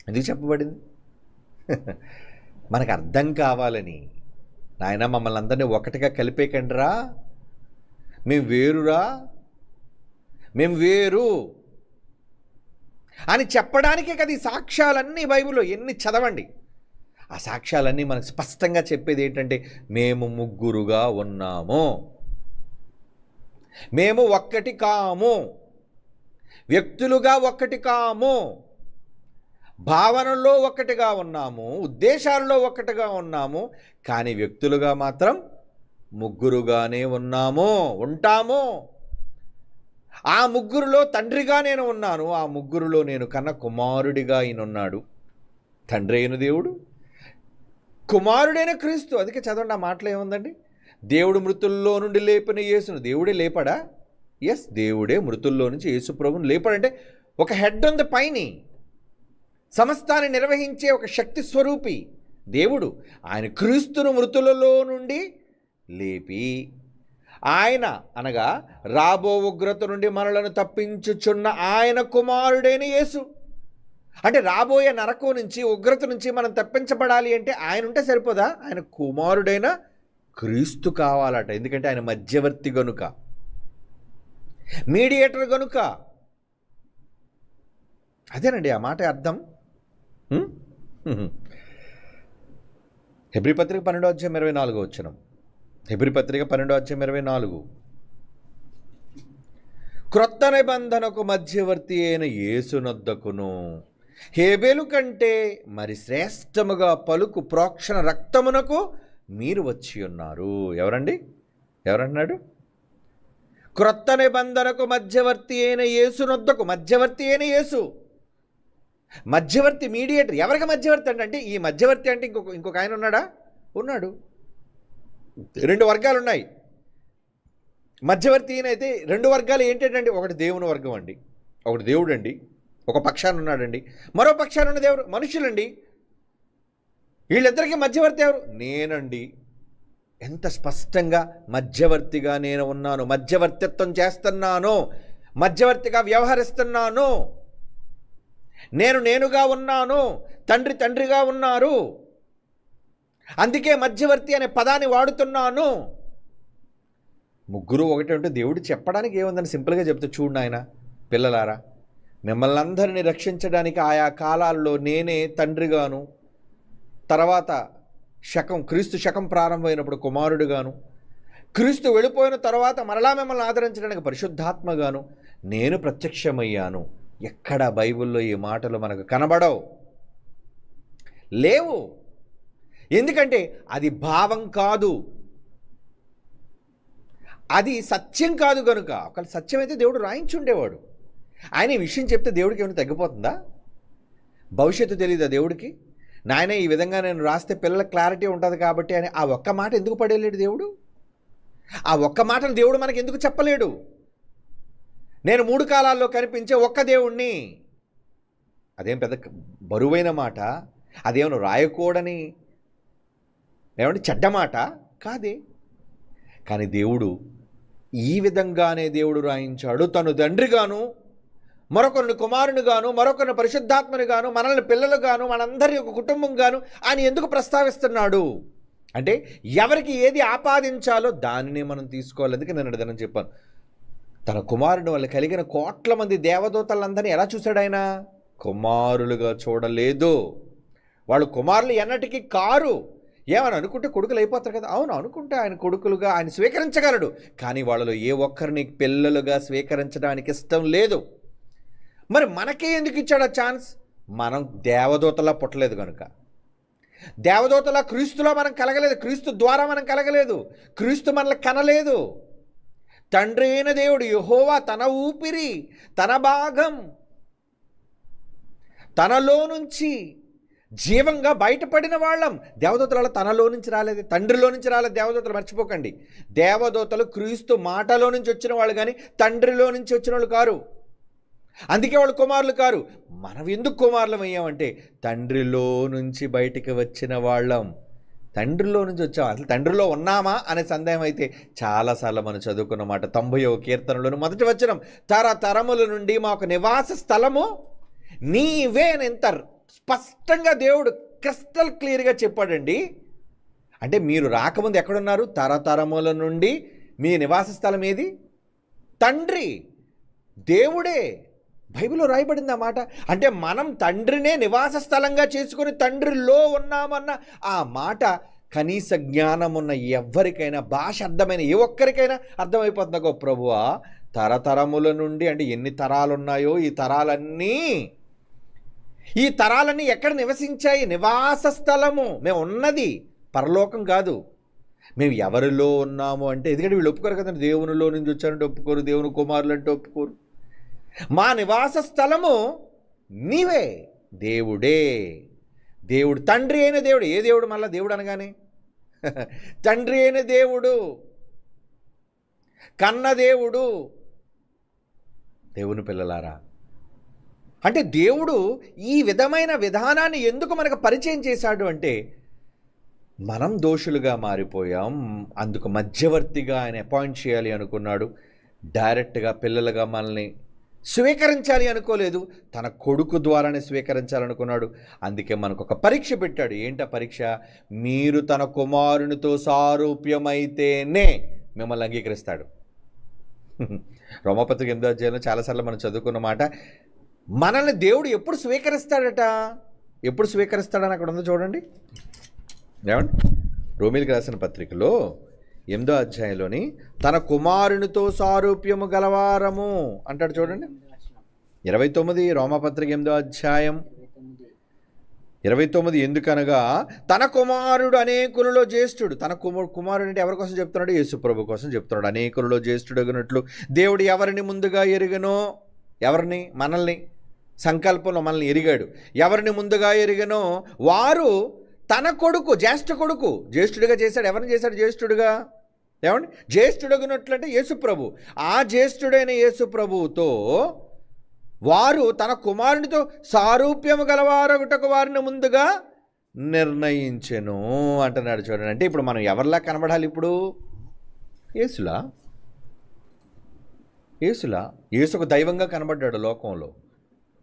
ఎందుకు చెప్పబడింది? మనకు అర్థం కావాలని. నాయన మమ్మల్ని అందరినీ ఒకటిగా కలిపేకండిరా, మేము వేరురా, మేము వేరు అని చెప్పడానికే కదా ఈ సాక్ష్యాలన్నీ బైబిల్లో. ఎన్ని చదవండి, ఆ సాక్ష్యాలన్నీ మనకు స్పష్టంగా చెప్పేది ఏంటంటే, మేము ముగ్గురుగా ఉన్నాము, మేము ఒక్కటి కాము, వ్యక్తులుగా ఒక్కటి కాము, భావనల్లో ఒక్కటిగా ఉన్నాము, ఉద్దేశాల్లో ఒక్కటిగా ఉన్నాము, కానీ వ్యక్తులుగా మాత్రం ముగ్గురుగానే ఉంటాము. ఆ ముగ్గురులో తండ్రిగా నేను ఉన్నాను, ఆ ముగ్గురులో నేను కన్న కుమారుడిగా ఈయనున్నాడు. తండ్రి అయిన దేవుడు, కుమారుడైన క్రీస్తు. అందుకే చదవండి ఆ మాటలో ఏముందండి? దేవుడు మృతుల్లో నుండి లేపిన యేసును దేవుడే లేపాడా? ఎస్, దేవుడే మృతుల్లో నుంచి యేసు ప్రభువును లేపాడంటే ఒక హెడ్ ఉంది పైని, సమస్తాన్ని నిర్వహించే ఒక శక్తి స్వరూపి దేవుడు. ఆయన క్రీస్తును మృతులలో నుండి లేపి, ఆయన అనగా రాబో ఉగ్రత నుండి మనలను తప్పించుచున్న ఆయన కుమారుడైన యేసు. అంటే రాబోయే నరకం నుంచి, ఉగ్రత నుంచి మనం తప్పించబడాలి అంటే ఆయన ఉంటే సరిపోదా? ఆయన కుమారుడైన క్రీస్తు కావాలట. ఎందుకంటే ఆయన మధ్యవర్తి గనుక, మీడియేటర్ గనుక. అదేనండి ఆ మాట అర్థం. హెబ్రీ పత్రిక 12:24 హెబ్రీ పత్రిక 12:24 క్రొత్త నిబంధనకు మధ్యవర్తి అయిన యేసునొద్దకును హేబెలు కంటే మరి శ్రేష్టముగా పలుకు ప్రోక్షణ రక్తమునకు మీరు వచ్చి ఉన్నారు. ఎవరండి? ఎవరన్నాడు? క్రొత్త నిబంధనకు మధ్యవర్తి అయిన యేసునొద్దకు. మధ్యవర్తి అయిన యేసు, మధ్యవర్తి, మీడియేటర్. ఎవరికి మధ్యవర్తి అంటే ఈ మధ్యవర్తి అంటే ఇంకొక ఆయన ఉన్నాడా? ఉన్నాడు. 2 వర్గాలు ఉన్నాయి. మధ్యవర్తి అయితే 2 వర్గాలు ఏంటంటే, ఒకటి దేవుని వర్గం అండి, ఒకటి దేవుడు అండి, ఒక పక్షాన ఉన్నాడండి. మరో పక్షాన ఉన్న దేవుడు మనుషులండి. వీళ్ళిద్దరికీ మధ్యవర్తి ఎవరు? నేనండి. ఎంత స్పష్టంగా మధ్యవర్తిగా నేను ఉన్నాను, మధ్యవర్తిత్వం చేస్తున్నాను, మధ్యవర్తిగా వ్యవహరిస్తున్నాను. నేనుగా ఉన్నాను, తండ్రి తండ్రిగా ఉన్నారు. అందుకే మధ్యవర్తి అనే పదాన్ని వాడుతున్నాను. ముగ్గురు ఒకటి అంటే దేవుడు చెప్పడానికి ఏముందని సింపుల్గా చెప్తే, చూడు నాయన పిల్లలారా, మిమ్మల్ని అందరినీ రక్షించడానికి ఆయా కాలాల్లో నేనే తండ్రిగాను, తర్వాత క్రీస్తు శకం ప్రారంభమైనప్పుడు కుమారుడుగాను, క్రీస్తు వెళ్ళిపోయిన తర్వాత మరలా మిమ్మల్ని ఆదరించడానికి పరిశుద్ధాత్మగాను నేను ప్రత్యక్షమయ్యాను. ఎక్కడ బైబిల్లో ఈ మాటలు మనకు కనబడవు, లేవు. ఎందుకంటే అది భావం కాదు, అది సత్యం కాదు కనుక. ఒకవేళ సత్యం అయితే దేవుడు రాయించుండేవాడు. ఆయన ఈ విషయం చెప్తే దేవుడికి ఏమైనా తగ్గిపోతుందా? భవిష్యత్తు తెలియదా దేవుడికి? నాయన ఈ విధంగా నేను రాస్తే పిల్లలకు క్లారిటీ ఉంటుంది కాబట్టి అని ఆ ఒక్క మాట ఎందుకు పడేయలేడు దేవుడు? ఆ ఒక్క మాటను దేవుడు మనకి ఎందుకు చెప్పలేడు? నేను 3 కాలాల్లో కనిపించే ఒక్క దేవుణ్ణి. అదేం పెద్ద బరువైన మాట, అదేమన్నా రాయకూడని చెడ్డ మాట కాదే. కానీ దేవుడు ఈ విధంగానే దేవుడు రాయించాడు. తను తండ్రిగాను, మరొకరిని కుమారునిగాను, మరొకరిని పరిశుద్ధాత్మనిగాను, మనల్ని పిల్లలుగాను, మనందరి యొక్క కుటుంబంగాను ఆయన ఎందుకు ప్రస్తావిస్తున్నాడు అంటే ఎవరికి ఏది ఆపాదించాలో దానిని మనం తీసుకోవాలి. అందుకే నేను అడగదని చెప్పాను, తన కుమారుని వల్ల కలిగిన కోట్ల మంది దేవదూతలందరినీ ఎలా చూశాడు ఆయన? కుమారులుగా చూడలేదు. వాళ్ళు కుమారులు ఎన్నటికీ కారు. ఏమని అనుకుంటే కొడుకులు అయిపోతారు కదా. అవును, అనుకుంటే ఆయన కొడుకులుగా ఆయన స్వీకరించగలడు. కానీ వాళ్ళలో ఏ ఒక్కరిని పిల్లలుగా స్వీకరించడానికి ఇష్టం లేదు. మరి మనకే ఎందుకు ఇచ్చాడు ఆ ఛాన్స్? మనం దేవదూతలా పుట్టలేదు కనుక. దేవదూతలా క్రీస్తులో మనం కలగలేదు, క్రీస్తు ద్వారా మనం కలగలేదు, క్రీస్తు మనల్ని కనలేదు. తండ్రి అయిన దేవుడు యెహోవా తన ఊపిరి, తన భాగం, తనలో నుంచి జీవంగా బయటపడిన వాళ్ళం. దేవదూతలు తనలో నుంచి రాలేదు, తండ్రిలో నుంచి రాలేదు. దేవదూతలు మర్చిపోకండి, దేవదూతలు క్రీస్తు మాటలో నుంచి వచ్చిన వాళ్ళు కానీ తండ్రిలో నుంచి వచ్చిన వాళ్ళు కారు. అందుకే వాళ్ళు కుమారులు కారు. మనం ఎందుకు కుమారులం అయ్యామంటే తండ్రిలో నుంచి బయటికి వచ్చిన వాళ్ళం. తండ్రిలో నుంచి వచ్చాం. అసలు తండ్రిలో ఉన్నామా అనే సందేహం అయితే చాలాసార్లు మనం చదువుకున్న మాట 90వ కీర్తనలోని మొదటి వచనం, తరతరముల నుండి మాకు నివాస స్థలము నీవే అని ఎంత స్పష్టంగా దేవుడు క్రిస్టల్ క్లియర్గా చెప్పాడండి. అంటే మీరు రాకముందు ఎక్కడున్నారు? తరతరముల నుండి మీ నివాస స్థలం ఏది? తండ్రి, దేవుడే. బైబిల్లో రాయబడింది ఆ మాట. అంటే మనం తండ్రినే నివాస స్థలంగా చేసుకొని తండ్రిలో ఉన్నామన్న ఆ మాట కనీస జ్ఞానం ఉన్న ఎవరికైనా, భాష అర్థమైన ఏ ఒక్కరికైనా అర్థమైపోతుందో ప్రభువా, తరతరముల నుండి అంటే ఎన్ని తరాలు ఉన్నాయో ఈ తరాలన్నీ ఎక్కడ నివసించాయి? నివాస స్థలము. మేము ఉన్నది పరలోకం కాదు. మేము ఎవరిలో ఉన్నాము అంటే, ఎందుకంటే వీళ్ళు ఒప్పుకోరు కదండి, దేవునిలో నుంచి వచ్చారంటే ఒప్పుకోరు, దేవుని కుమారులు అంటే ఒప్పుకోరు. మా నివాస స్థలము నీవే, దేవుడే. దేవుడు తండ్రి అయిన దేవుడు. ఏ దేవుడు? మళ్ళా దేవుడు అనగానే తండ్రి అయిన దేవుడు, కన్న దేవుడు. దేవుని పిల్లలారా, అంటే దేవుడు ఈ విధమైన విధానాన్ని ఎందుకు మనకు పరిచయం చేశాడు అంటే, మనం దోషులుగా మారిపోయాం, అందుకు మధ్యవర్తిగా ఆయన అపాయింట్ చేయాలి అనుకున్నాడు. డైరెక్ట్గా పిల్లలుగా మనల్ని స్వీకరించాలి అనుకోలేదు, తన కొడుకు ద్వారానే స్వీకరించాలనుకున్నాడు. అందుకే మనకు ఒక పరీక్ష పెట్టాడు. ఏంటా పరీక్ష? మీరు తన కుమారునితో సారూప్యమైతేనే మిమ్మల్ని అంగీకరిస్తాడు. రోమాపత్రిక 8వ అధ్యాయంలో చాలాసార్లు మనం చదువుకున్న మాట, మనల్ని దేవుడు ఎప్పుడు స్వీకరిస్తాడట? ఎప్పుడు స్వీకరిస్తాడని అక్కడ ఉందో చూడండి. ఏమండి? రోమీయులకు రాసిన పత్రికలో 8వ అధ్యాయంలోని తన కుమారునితో సారూప్యము గలవారము అంటాడు చూడండి. 29 రోమాపత్రిక 8వ అధ్యాయం 29. ఎందుకనగా తన కుమారుడు అనేకులలో జ్యేష్ఠుడు. తన కుమారుడు అంటే ఎవరి కోసం చెప్తున్నాడు? యేసుప్రభు కోసం చెప్తున్నాడు. అనేకులలో జ్యేష్ఠుడగినట్లు దేవుడు ఎవరిని ముందుగా ఎరిగనో, ఎవరిని? మనల్ని. సంకల్పంలో మనల్ని ఎరిగాడు. ఎవరిని ముందుగా ఎరిగనో వారు తన కొడుకు, జ్యేష్ఠ కొడుకు, జ్యేష్ఠుడిగా చేశాడు. ఎవరిని చేశాడు జ్యేష్ఠుడిగా? ఏమండి? జ్యేష్ఠుడగినట్లంటే యేసుప్రభు. ఆ జ్యేష్ఠుడైన యేసుప్రభువుతో వారు తన కుమారునితో సారూప్యము గలవారొకటకు వారిని ముందుగా నిర్ణయించెను అంటున్నాడు చూడండి. అంటే ఇప్పుడు మనం ఎవరిలా కనబడాలి? ఇప్పుడు యేసులా. యేసుకు దైవంగా కనబడ్డాడు లోకంలో.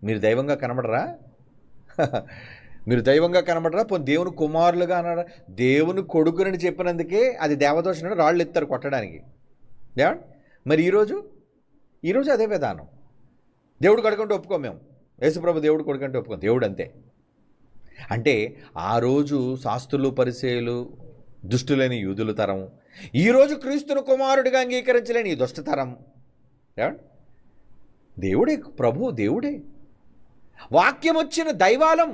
మీరు దైవంగా కనబడరా? మీరు దైవంగా కనబడరా? పోనీ దేవుని కుమారులుగా అన్నారా? దేవుని కొడుకునని చెప్పినందుకే అది దేవదోషణ, రాళ్ళు ఎత్తారు కొట్టడానికి. ఏమండి? మరి ఈరోజు అదే విధానం. దేవుడు కొడుకుంటే ఒప్పుకోం మేము. యేసుప్రభు దేవుడు కొడుకుంటే ఒప్పుకోం. దేవుడు అంతే. అంటే ఆ రోజు శాస్త్రులు, పరిసయ్యులు, దుష్టులైన యూదుల తరం, ఈరోజు క్రీస్తును కుమారుడిగా అంగీకరించలేని ఈ దుష్టతరం. ఏమండి? దేవుడే ప్రభు, దేవుడే. వాక్యం వచ్చిన దైవాలం.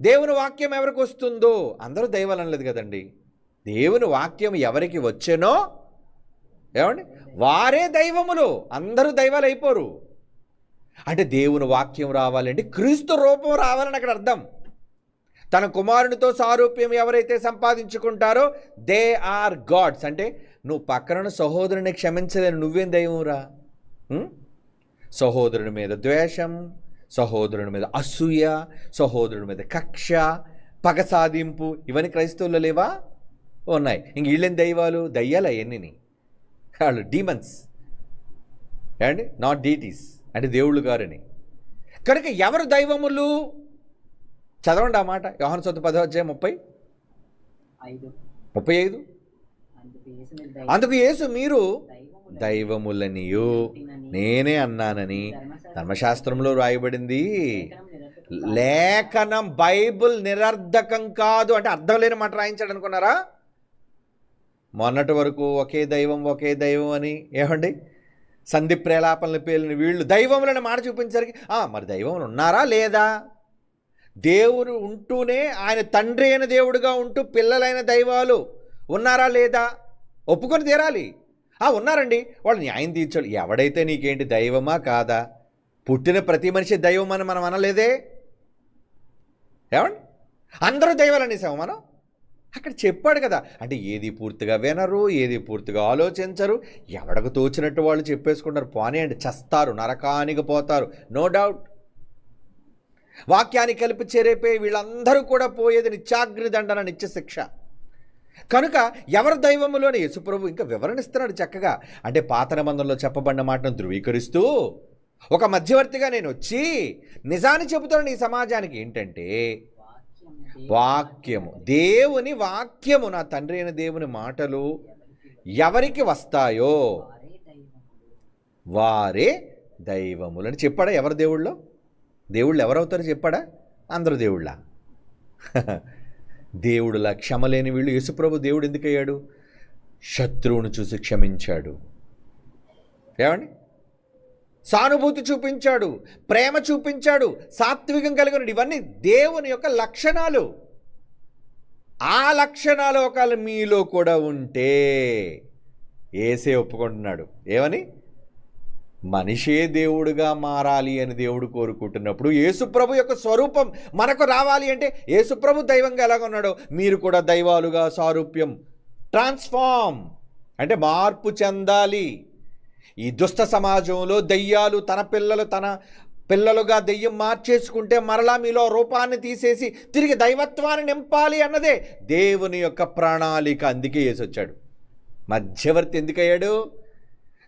దేవుని వాక్యం ఎవరికి వస్తుందో, అందరూ దైవాలం లేదు కదండి. దేవుని వాక్యం ఎవరికి వచ్చేనో, ఏమండి, వారే దైవములు. అందరూ దైవాలు అయిపోరు. అంటే దేవుని వాక్యం రావాలంటే క్రీస్తు రూపం రావాలని అక్కడ అర్థం. తన కుమారునితో సారూప్యం ఎవరైతే సంపాదించుకుంటారో దే ఆర్ గాడ్స్. అంటే నువ్వు పక్కన సహోదరుని క్షమించలేని నువ్వేం దైవంరా? సహోదరుని మీద ద్వేషం, సహోదరుని మీద అసూయ, సహోదరుని మీద కక్ష, పగ సాధింపు, ఇవన్నీ క్రైస్తవుల్లో లేవా? ఉన్నాయి. ఇంక వీళ్ళేం దైవాలు? దయ్యాలు అవన్నీ, వాళ్ళు డీమన్స్ అండి, నాట్ డీటీస్, అంటే దేవుళ్ళు గారని. కనుక ఎవరు దైవములు? చదవండి ఆ మాట, యోహాను సువార్త 10:35. అందుకు యేసు మీరు దైవములనియు నేనే అన్నానని ధర్మశాస్త్రంలో రాయబడింది. లేఖనం, బైబిల్ నిరర్ధకం కాదు అంటే అర్థం లేని మాట రాయించాడు అనుకున్నారా? మొన్నటి వరకు ఒకే దైవం అని ఏమండి సంధి ప్రేలాపనలు పేలిన వీళ్ళు దైవములని మాట చూపించరికి మరి దైవములు ఉన్నారా లేదా? దేవుడు ఉంటూనే ఆయన తండ్రి అయిన దేవుడుగా ఉంటూ పిల్లలైన దైవాలు ఉన్నారా లేదా? ఒప్పుకొని తీరాలి. ఉన్నారండి, వాళ్ళు న్యాయం తీర్చాలి. ఎవడైతే నీకేంటి దైవమా కాదా? పుట్టిన ప్రతి మనిషి దైవం అని మనం అనలేదే. ఏమండి, అందరూ దైవాలు అనేసాము మనం. అక్కడ చెప్పాడు కదా. అంటే ఏది పూర్తిగా వినరు, ఏది పూర్తిగా ఆలోచించరు, ఎవడకు తోచినట్టు వాళ్ళు చెప్పేసుకుంటారు. పోనీయండి, చస్తారు, నరకానికి పోతారు, నో డౌట్. వాక్యాన్ని కలిపి చేరేపోయి వీళ్ళందరూ కూడా పోయేది నిత్యాగ్ని దండన, నిత్య శిక్ష. కనుక ఎవరు దైవములు అని యేసుప్రభు ఇంకా వివరణిస్తున్నాడు చక్కగా. అంటే పాత నిబంధనలో చెప్పబడిన మాటను ధృవీకరిస్తూ ఒక మధ్యవర్తిగా నేను వచ్చి నిజాన్ని చెబుతాను ఈ సమాజానికి. ఏంటంటే వాక్యము, దేవుని వాక్యము, నా తండ్రి అయిన దేవుని మాటలు ఎవరికి వస్తాయో వారే దైవములు అని చెప్పాడా? ఎవరు దేవుళ్ళో? దేవుళ్ళు ఎవరవుతారో చెప్పాడా? అందరూ దేవుళ్ళ? దేవుడులా క్షమలేని వీళ్ళు. యేసుప్రభు దేవుడు ఎందుకయ్యాడు? శత్రువును చూసి క్షమించాడు. ఏమండి, సానుభూతి చూపించాడు, ప్రేమ చూపించాడు, సాత్వికం కలిగిన, ఇవన్నీ దేవుని యొక్క లక్షణాలు. ఆ లక్షణాలు ఒకవేళ మీలో కూడా ఉంటే యేసే ఒప్పుకుంటున్నాడు. ఏమని? మనిషే దేవుడుగా మారాలి అని దేవుడు కోరుకుంటున్నప్పుడు యేసుప్రభు యొక్క స్వరూపం మనకు రావాలి అంటే యేసుప్రభు దైవంగా ఎలాగ ఉన్నాడో మీరు కూడా దైవాలుగా సారూప్యం, ట్రాన్స్ఫార్మ్ అంటే మార్పు చెందాలి. ఈ దుష్ట సమాజంలో దయ్యాలు తన పిల్లలుగా దెయ్యం మార్చేసుకుంటే మరలా మీలో రూపాన్ని తీసేసి తిరిగి దైవత్వాన్ని నింపాలి అన్నదే దేవుని యొక్క ప్రణాళిక. అందుకే యేసు వచ్చాడు. మధ్యవర్తి ఎందుకయ్యాడు?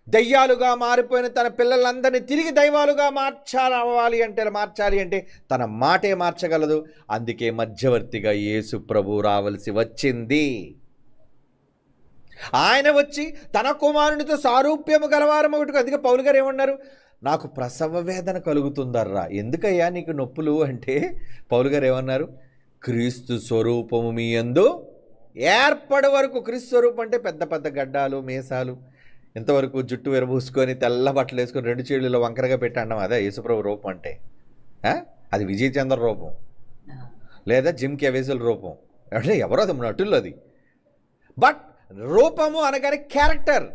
దయ్యాలుగా మారిపోయిన తన పిల్లలందరినీ తిరిగి దైవాలుగా మార్చాలి అంటే తన మాటే మార్చగలదు. అందుకే మధ్యవర్తిగా యేసు ప్రభు రావలసి వచ్చింది. ఆయన వచ్చి తన కుమారునితో సారూప్యము గలవారమొకటి. అందుకే పౌలు గారు ఏమన్నారు? నాకు ప్రసవ వేదన కలుగుతుందర్రా. ఎందుకయ్యా నీకు నొప్పులు అంటే పౌలు గారు ఏమన్నారు? క్రీస్తు స్వరూపము మీ యందు ఏర్పడే వరకు. క్రీస్తు స్వరూపం అంటే పెద్ద పెద్ద గడ్డాలు, మీసాలు, ఇంతవరకు జుట్టు విరబూసుకొని తెల్ల బట్టలు వేసుకొని 2 చేతుల్లో వంకరగా పెట్టి అన్నాం. అదే యేసుప్రభు రూపం అంటే. అది విజయ్ చంద్ర రూపం లేదా జిమ్ కెవేజల్ రూపం అంటే ఎవరో అది నటుల్లో అది. బట్ రూపము అనగానే క్యారెక్టర్,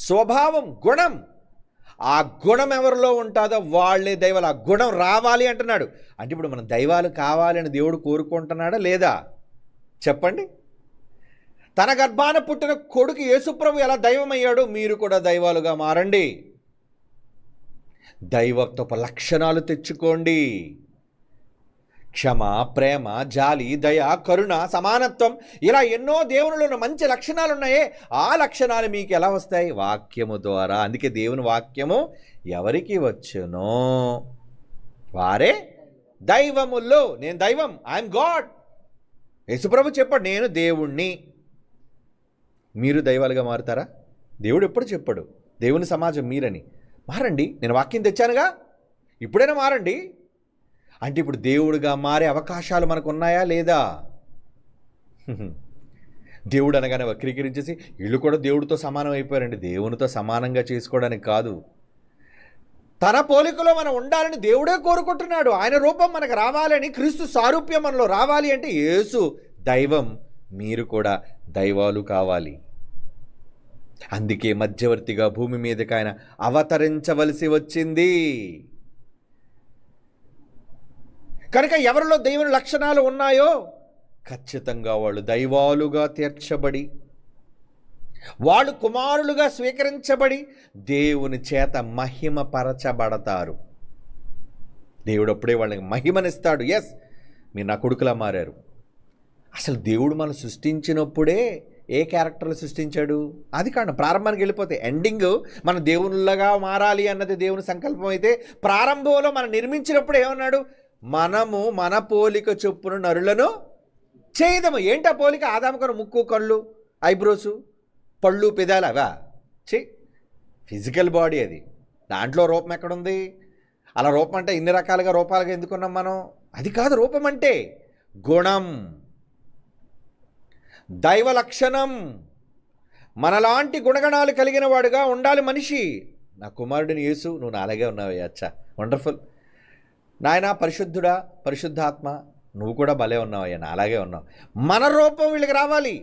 స్వభావం, గుణం. ఆ గుణం ఎవరిలో ఉంటుందో వాళ్ళే దైవాలు. ఆ గుణం రావాలి అంటున్నాడు. అంటే ఇప్పుడు మనం దైవాలు కావాలని దేవుడు కోరుకుంటున్నాడా లేదా చెప్పండి? తన గర్భాన పుట్టిన కొడుకు యేసుప్రభు ఎలా దైవమయ్యాడో మీరు కూడా దైవాలుగా మారండి. దైవత్వపు లక్షణాలు తెచ్చుకోండి. క్షమ, ప్రేమ, జాలి, దయ, కరుణ, సమానత్వం, ఇలా ఎన్నో దేవునిలో ఉన్న మంచి లక్షణాలు ఉన్నాయే. ఆ లక్షణాలు మీకు ఎలా వస్తాయి? వాక్యము ద్వారా. అందుకే దేవుని వాక్యము ఎవరికి వచ్చునో వారే దైవముల్లో. నేను దైవం, ఐఎమ్ గాడ్. యేసుప్రభు చెప్పాడు, నేను దేవుణ్ణి. మీరు దైవాలుగా మారుతారా? దేవుడు ఎప్పుడు చెప్పాడు దేవుని సమాజం మీరని. మారండి, నేను వాక్యం తెచ్చానుగా, ఇప్పుడైనా మారండి. అంటే ఇప్పుడు దేవుడిగా మారే అవకాశాలు మనకు ఉన్నాయా లేదా? దేవుడు అనగానే వక్రీకరించేసి వీళ్ళు కూడా దేవుడితో సమానం అయిపోయారండి. దేవునితో సమానంగా చేసుకోవడానికి కాదు, తన పోలికలో మనం ఉండాలని దేవుడే కోరుకుంటున్నాడు. ఆయన రూపం మనకు రావాలని, క్రీస్తు సారూప్యం మనలో రావాలి అంటే యేసు దైవం, మీరు కూడా దైవాలు కావాలి. అందుకే మధ్యవర్తిగా భూమి మీదకి ఆయన అవతరించవలసి వచ్చింది. కనుక ఎవరిలో దేవుని లక్షణాలు ఉన్నాయో ఖచ్చితంగా వాళ్ళు దైవాలుగా తీర్చబడి, వాళ్ళు కుమారులుగా స్వీకరించబడి దేవుని చేత మహిమపరచబడతారు. దేవుడు అప్పుడే వాళ్ళకి మహిమనిస్తాడు. ఎస్, మీరు నా కొడుకులా మారారు. అసలు దేవుడు మనం సృష్టించినప్పుడే ఏ క్యారెక్టర్లు సృష్టించాడు? అది కాదు, ప్రారంభానికి వెళ్ళిపోతే ఎండింగ్ మనం దేవునిలాగా మారాలి అన్నది దేవుని సంకల్పం అయితే, ప్రారంభంలో మనం నిర్మించినప్పుడు ఏమన్నాడు? మనము మన పోలిక చొప్పున నరులను చేయదము. ఏంటా పోలిక? ఆదాముకను ముక్కు, కళ్ళు, ఐబ్రోసు, పళ్ళు, పెదాలు అవా? ఫిజికల్ బాడీ అది. దాంట్లో రూపం ఎక్కడుంది? అలా రూపం అంటే ఇన్ని రకాలుగా రూపాలుగా ఎందుకున్నాం మనం? అది కాదు రూపం అంటే. గుణం, దైవ లక్షణం, మనలాంటి గుణగణాలు కలిగిన వాడుగా ఉండాలి మనిషి. నా కుమారుడిని యేసు, నువ్వు నా అలాగే ఉన్నావయ్యా. అచ్చా, వండర్ఫుల్ నాయన. పరిశుద్ధుడా, పరిశుద్ధాత్మ, నువ్వు కూడా భలే ఉన్నావయ్యా, నా అలాగే ఉన్నావు. మన రూపం వీళ్ళకి రావాలి.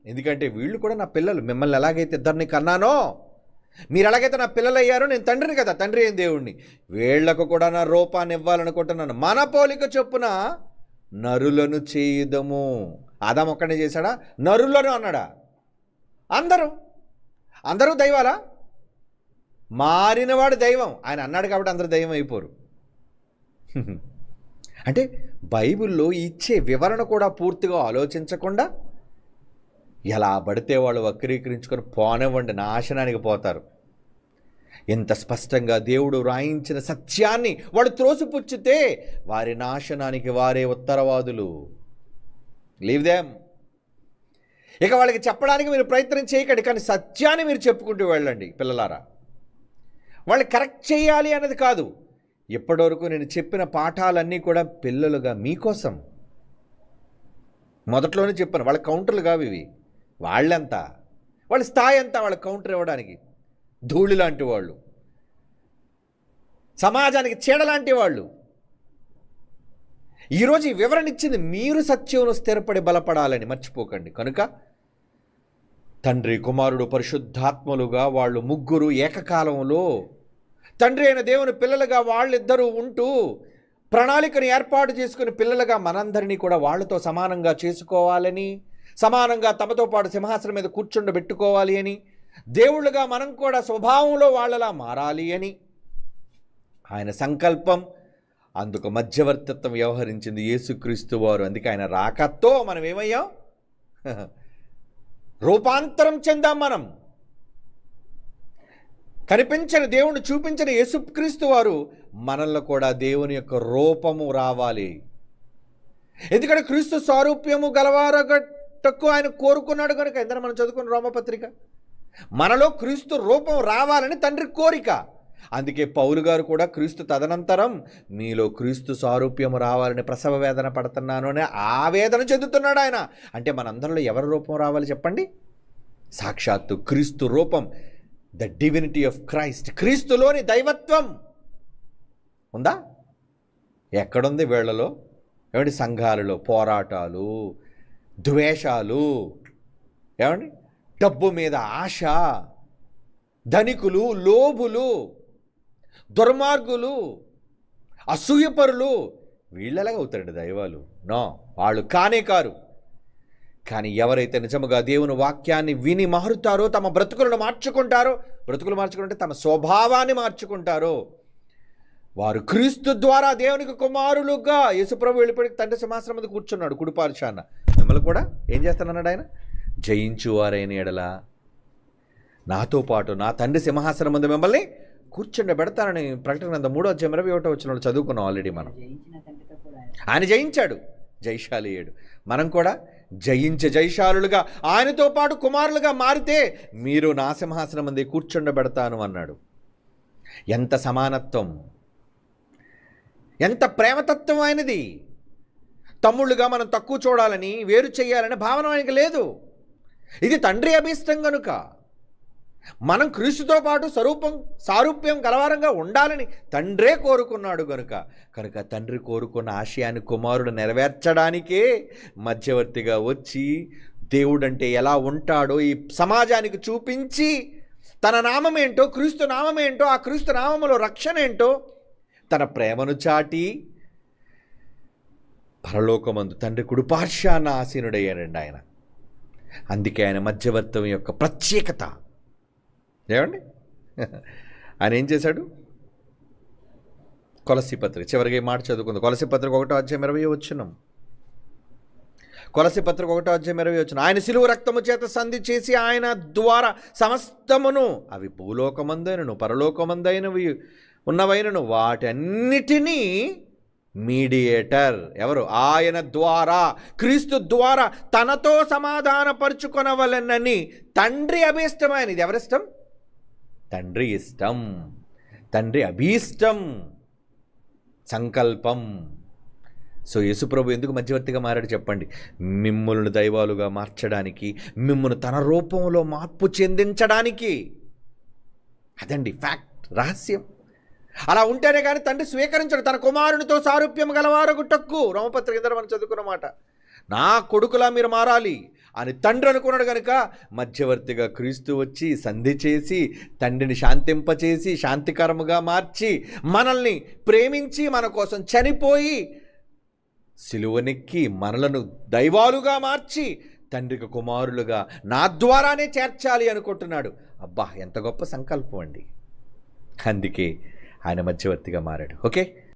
ఎందుకంటే వీళ్ళు కూడా నా పిల్లలు. మిమ్మల్ని ఎలాగైతే ఇద్దరిని కన్నానో, మీరు ఎలాగైతే నా పిల్లలు అయ్యారో, నేను తండ్రిని కదా, తండ్రి అయిన దేవుణ్ణి. వీళ్లకు కూడా నా రూపాన్ని ఇవ్వాలనుకుంటున్నాను. మన పోలిక చొప్పున నరులను చేయుదము. ఆదాము ఒక్కడే చేశాడా? నరులను అన్నాడా? అందరూ దైవాలా? మారినవాడు దైవం. ఆయన అన్నాడు కాబట్టి అందరూ దైవం అయిపోరు. అంటే బైబిల్లో ఇచ్చే వివరణ కూడా పూర్తిగా ఆలోచించకుండా ఎలా పడితే వాళ్ళు వక్రీకరించుకొని పోనివ్వండి, నాశనానికి పోతారు. ఎంత స్పష్టంగా దేవుడు రాయించిన సత్యాన్ని వాడు త్రోసిపుచ్చితే వారి నాశనానికి వారే ఉత్తరవాదులు. Leave them. ఇక వాళ్ళకి చెప్పడానికి మీరు ప్రయత్నం చేయకండి, కానీ సత్యాన్ని మీరు చెప్పుకుంటూ వెళ్ళండి పిల్లలారా. వాళ్ళు కరెక్ట్ చేయాలి అన్నది కాదు. ఇప్పటివరకు నేను చెప్పిన పాఠాలన్నీ కూడా పిల్లలుగా మీకోసం. మొదట్లోనే చెప్పాను, వాళ్ళ కౌంటర్లు కావు ఇవి. వాళ్ళెంత, వాళ్ళ స్థాయి ఎంత వాళ్ళ కౌంటర్ ఇవ్వడానికి? ధూళి లాంటి వాళ్ళు, సమాజానికి చీడలాంటి వాళ్ళు. ఈరోజు ఈ వివరణ ఇచ్చింది మీరు సత్యంలో స్థిరపడి బలపడాలని మర్చిపోకండి. కనుక తండ్రి, కుమారుడు, పరిశుద్ధాత్మలుగా వాళ్ళు ముగ్గురు ఏకకాలంలో తండ్రి అయిన దేవుని పిల్లలుగా వాళ్ళిద్దరూ ఉంటూ ప్రణాళికను ఏర్పాటు చేసుకుని పిల్లలుగా మనందరినీ కూడా వాళ్ళతో సమానంగా చేసుకోవాలని, సమానంగా తమతో పాటు సింహాసనం మీద కూర్చుండబెట్టుకోవాలి అని, దేవుళ్ళుగా మనం కూడా స్వభావంలో వాళ్ళలా మారాలి అని ఆయన సంకల్పం. అందుకు మధ్యవర్తిత్వం వ్యవహరించింది యేసుక్రీస్తు వారు. అందుకే ఆయన రాకతో మనం ఏమయ్యాం? రూపాంతరం చెందాం. మనం కనిపించని దేవుణ్ణి చూపించిన యేసుక్రీస్తు వారు మనల్లో కూడా దేవుని యొక్క రూపము రావాలి. ఎందుకంటే క్రీస్తు స్వరూప్యము గలవారగట్టకు ఆయన కోరుకున్నాడు కనుక. ఎందుకంటే మనం చదువుకున్న రోమపత్రిక, మనలో క్రీస్తు రూపం రావాలని తండ్రి కోరిక. అందుకే పౌలు గారు కూడా క్రీస్తు తదనంతరం మీలో క్రీస్తు స్వరూప్యము రావాలని ప్రసవ వేదన పడుతున్నాను అని ఆవేదన చెందుతున్నాడు ఆయన. అంటే మనందరిలో ఎవరి రూపం రావాలి చెప్పండి? సాక్షాత్తు క్రీస్తు రూపం, ద డివినిటీ ఆఫ్ క్రైస్ట్. క్రీస్తులోని దైవత్వం ఉందా? ఎక్కడుంది వీళ్ళలో? ఏమండి? సంఘాలలో పోరాటాలు, ద్వేషాలు, ఏమండి, డబ్బు మీద ఆశ, ధనికులు, లోభులు, దుర్మార్గులు, అసూయపరులు. వీళ్ళలాగా అవుతారండి దైవాలు? నో, వాళ్ళు కానే కారు. కానీ ఎవరైతే నిజముగా దేవుని వాక్యాన్ని విని మారుతారో, తమ బ్రతుకులను మార్చుకుంటారో, బ్రతుకులు మార్చుకుంటే తమ స్వభావాన్ని మార్చుకుంటారో, వారు క్రీస్తు ద్వారా దేవునికి కుమారులుగా. యేసుప్రభు వెళ్ళిపోయి తండ్రి సింహాసనం మీద కూర్చున్నాడు కుడిపార్శ్వాన. మిమ్మల్ని కూడా ఏం చేస్తానన్నాడు ఆయన? జయించువారైన ఎడల నాతో పాటు నా తండ్రి సింహాసనం ముందు మిమ్మల్ని కూర్చుండబెడతానని ప్రకటన గ్రంథం 3:21 చదువుకున్నాం ఆల్రెడీ మనం. ఆయన జయించాడు, జయశాలి అయ్యాడు. మనం కూడా జయించే జయశాలులుగా ఆయనతో పాటు కుమారులుగా మారితే మీరు నా సింహాసనం ముందే కూర్చుండబెడతాను అన్నాడు. ఎంత సమానత్వం, ఎంత ప్రేమతత్వం ఆయనది. తమ్ముళ్ళుగా మనం తక్కువ చూడాలని, వేరు చేయాలనే భావన ఆయనకి లేదు. ఇది తండ్రి అభీష్టం కనుక మనం క్రీస్తుతో పాటు సారూప్యం గలవారంగా ఉండాలని తండ్రే కోరుకున్నాడు కనుక తండ్రి కోరుకున్న ఆశయాన్ని కుమారుడు నెరవేర్చడానికే మధ్యవర్తిగా వచ్చి దేవుడంటే ఎలా ఉంటాడో ఈ సమాజానికి చూపించి, తన నామమేంటో, క్రీస్తు నామమేంటో, ఆ క్రీస్తు నామములో రక్షణ ఏంటో, తన ప్రేమను చాటి పరలోకమందు తండ్రి కుడిపార్శ్వాన ఆసీనుడయ్యాడండి ఆయన. అందుకే ఆయన మధ్యవర్తం యొక్క ప్రత్యేకత. ఏమండి? ఆయన ఏం చేశాడు? కొలస్సీ పత్రిక చివరిగా ఈ మాట చదువుకుంది. కొలస్సీ పత్రిక 1:20 కొలస్సీ పత్రిక 1:20 ఆయన శిలువ రక్తము చేత సంధి చేసి ఆయన ద్వారా సమస్తమును, అవి భూలోకమందైనను పరలోకమందైనవి ఉన్నవైనను, వాటన్నిటినీ మీడియేటర్ ఎవరు? ఆయన ద్వారా, క్రీస్తు ద్వారా తనతో సమాధానపరుచుకొనవలెనని తండ్రి అభీష్టమైన, ఇది ఎవరిష్టం? తండ్రి ఇష్టం, తండ్రి అభీష్టం, సంకల్పం. సో యేసుప్రభు ఎందుకు మధ్యవర్తిగా మారాడు చెప్పండి? మిమ్ములను దైవాలుగా మార్చడానికి, మిమ్మును తన రూపంలో మార్పు చెందించడానికి. అదండి ఫ్యాక్ట్, రహస్యం. అలా ఉంటేనే కానీ తండ్రి స్వీకరించడు. తన కుమారునితో సారూప్యం గలవారగుటకు, రోమపత్రిక కింద మనం చదువుకున్న మాట, నా కొడుకులా మీరు మారాలి అని తండ్రి అనుకున్నాడు కనుక మధ్యవర్తిగా క్రీస్తు వచ్చి సంధి చేసి తండ్రిని శాంతింపచేసి శాంతికరముగా మార్చి మనల్ని ప్రేమించి మన కోసం చనిపోయి సిలువనెక్కి మనలను దైవాలుగా మార్చి తండ్రికి కుమారులుగా నా ద్వారానే చేర్చాలి అనుకుంటున్నాడు. అబ్బా, ఎంత గొప్ప సంకల్పం అండి. అందుకే ఆయన మధ్యవర్తిగా మారాడు. ఓకే.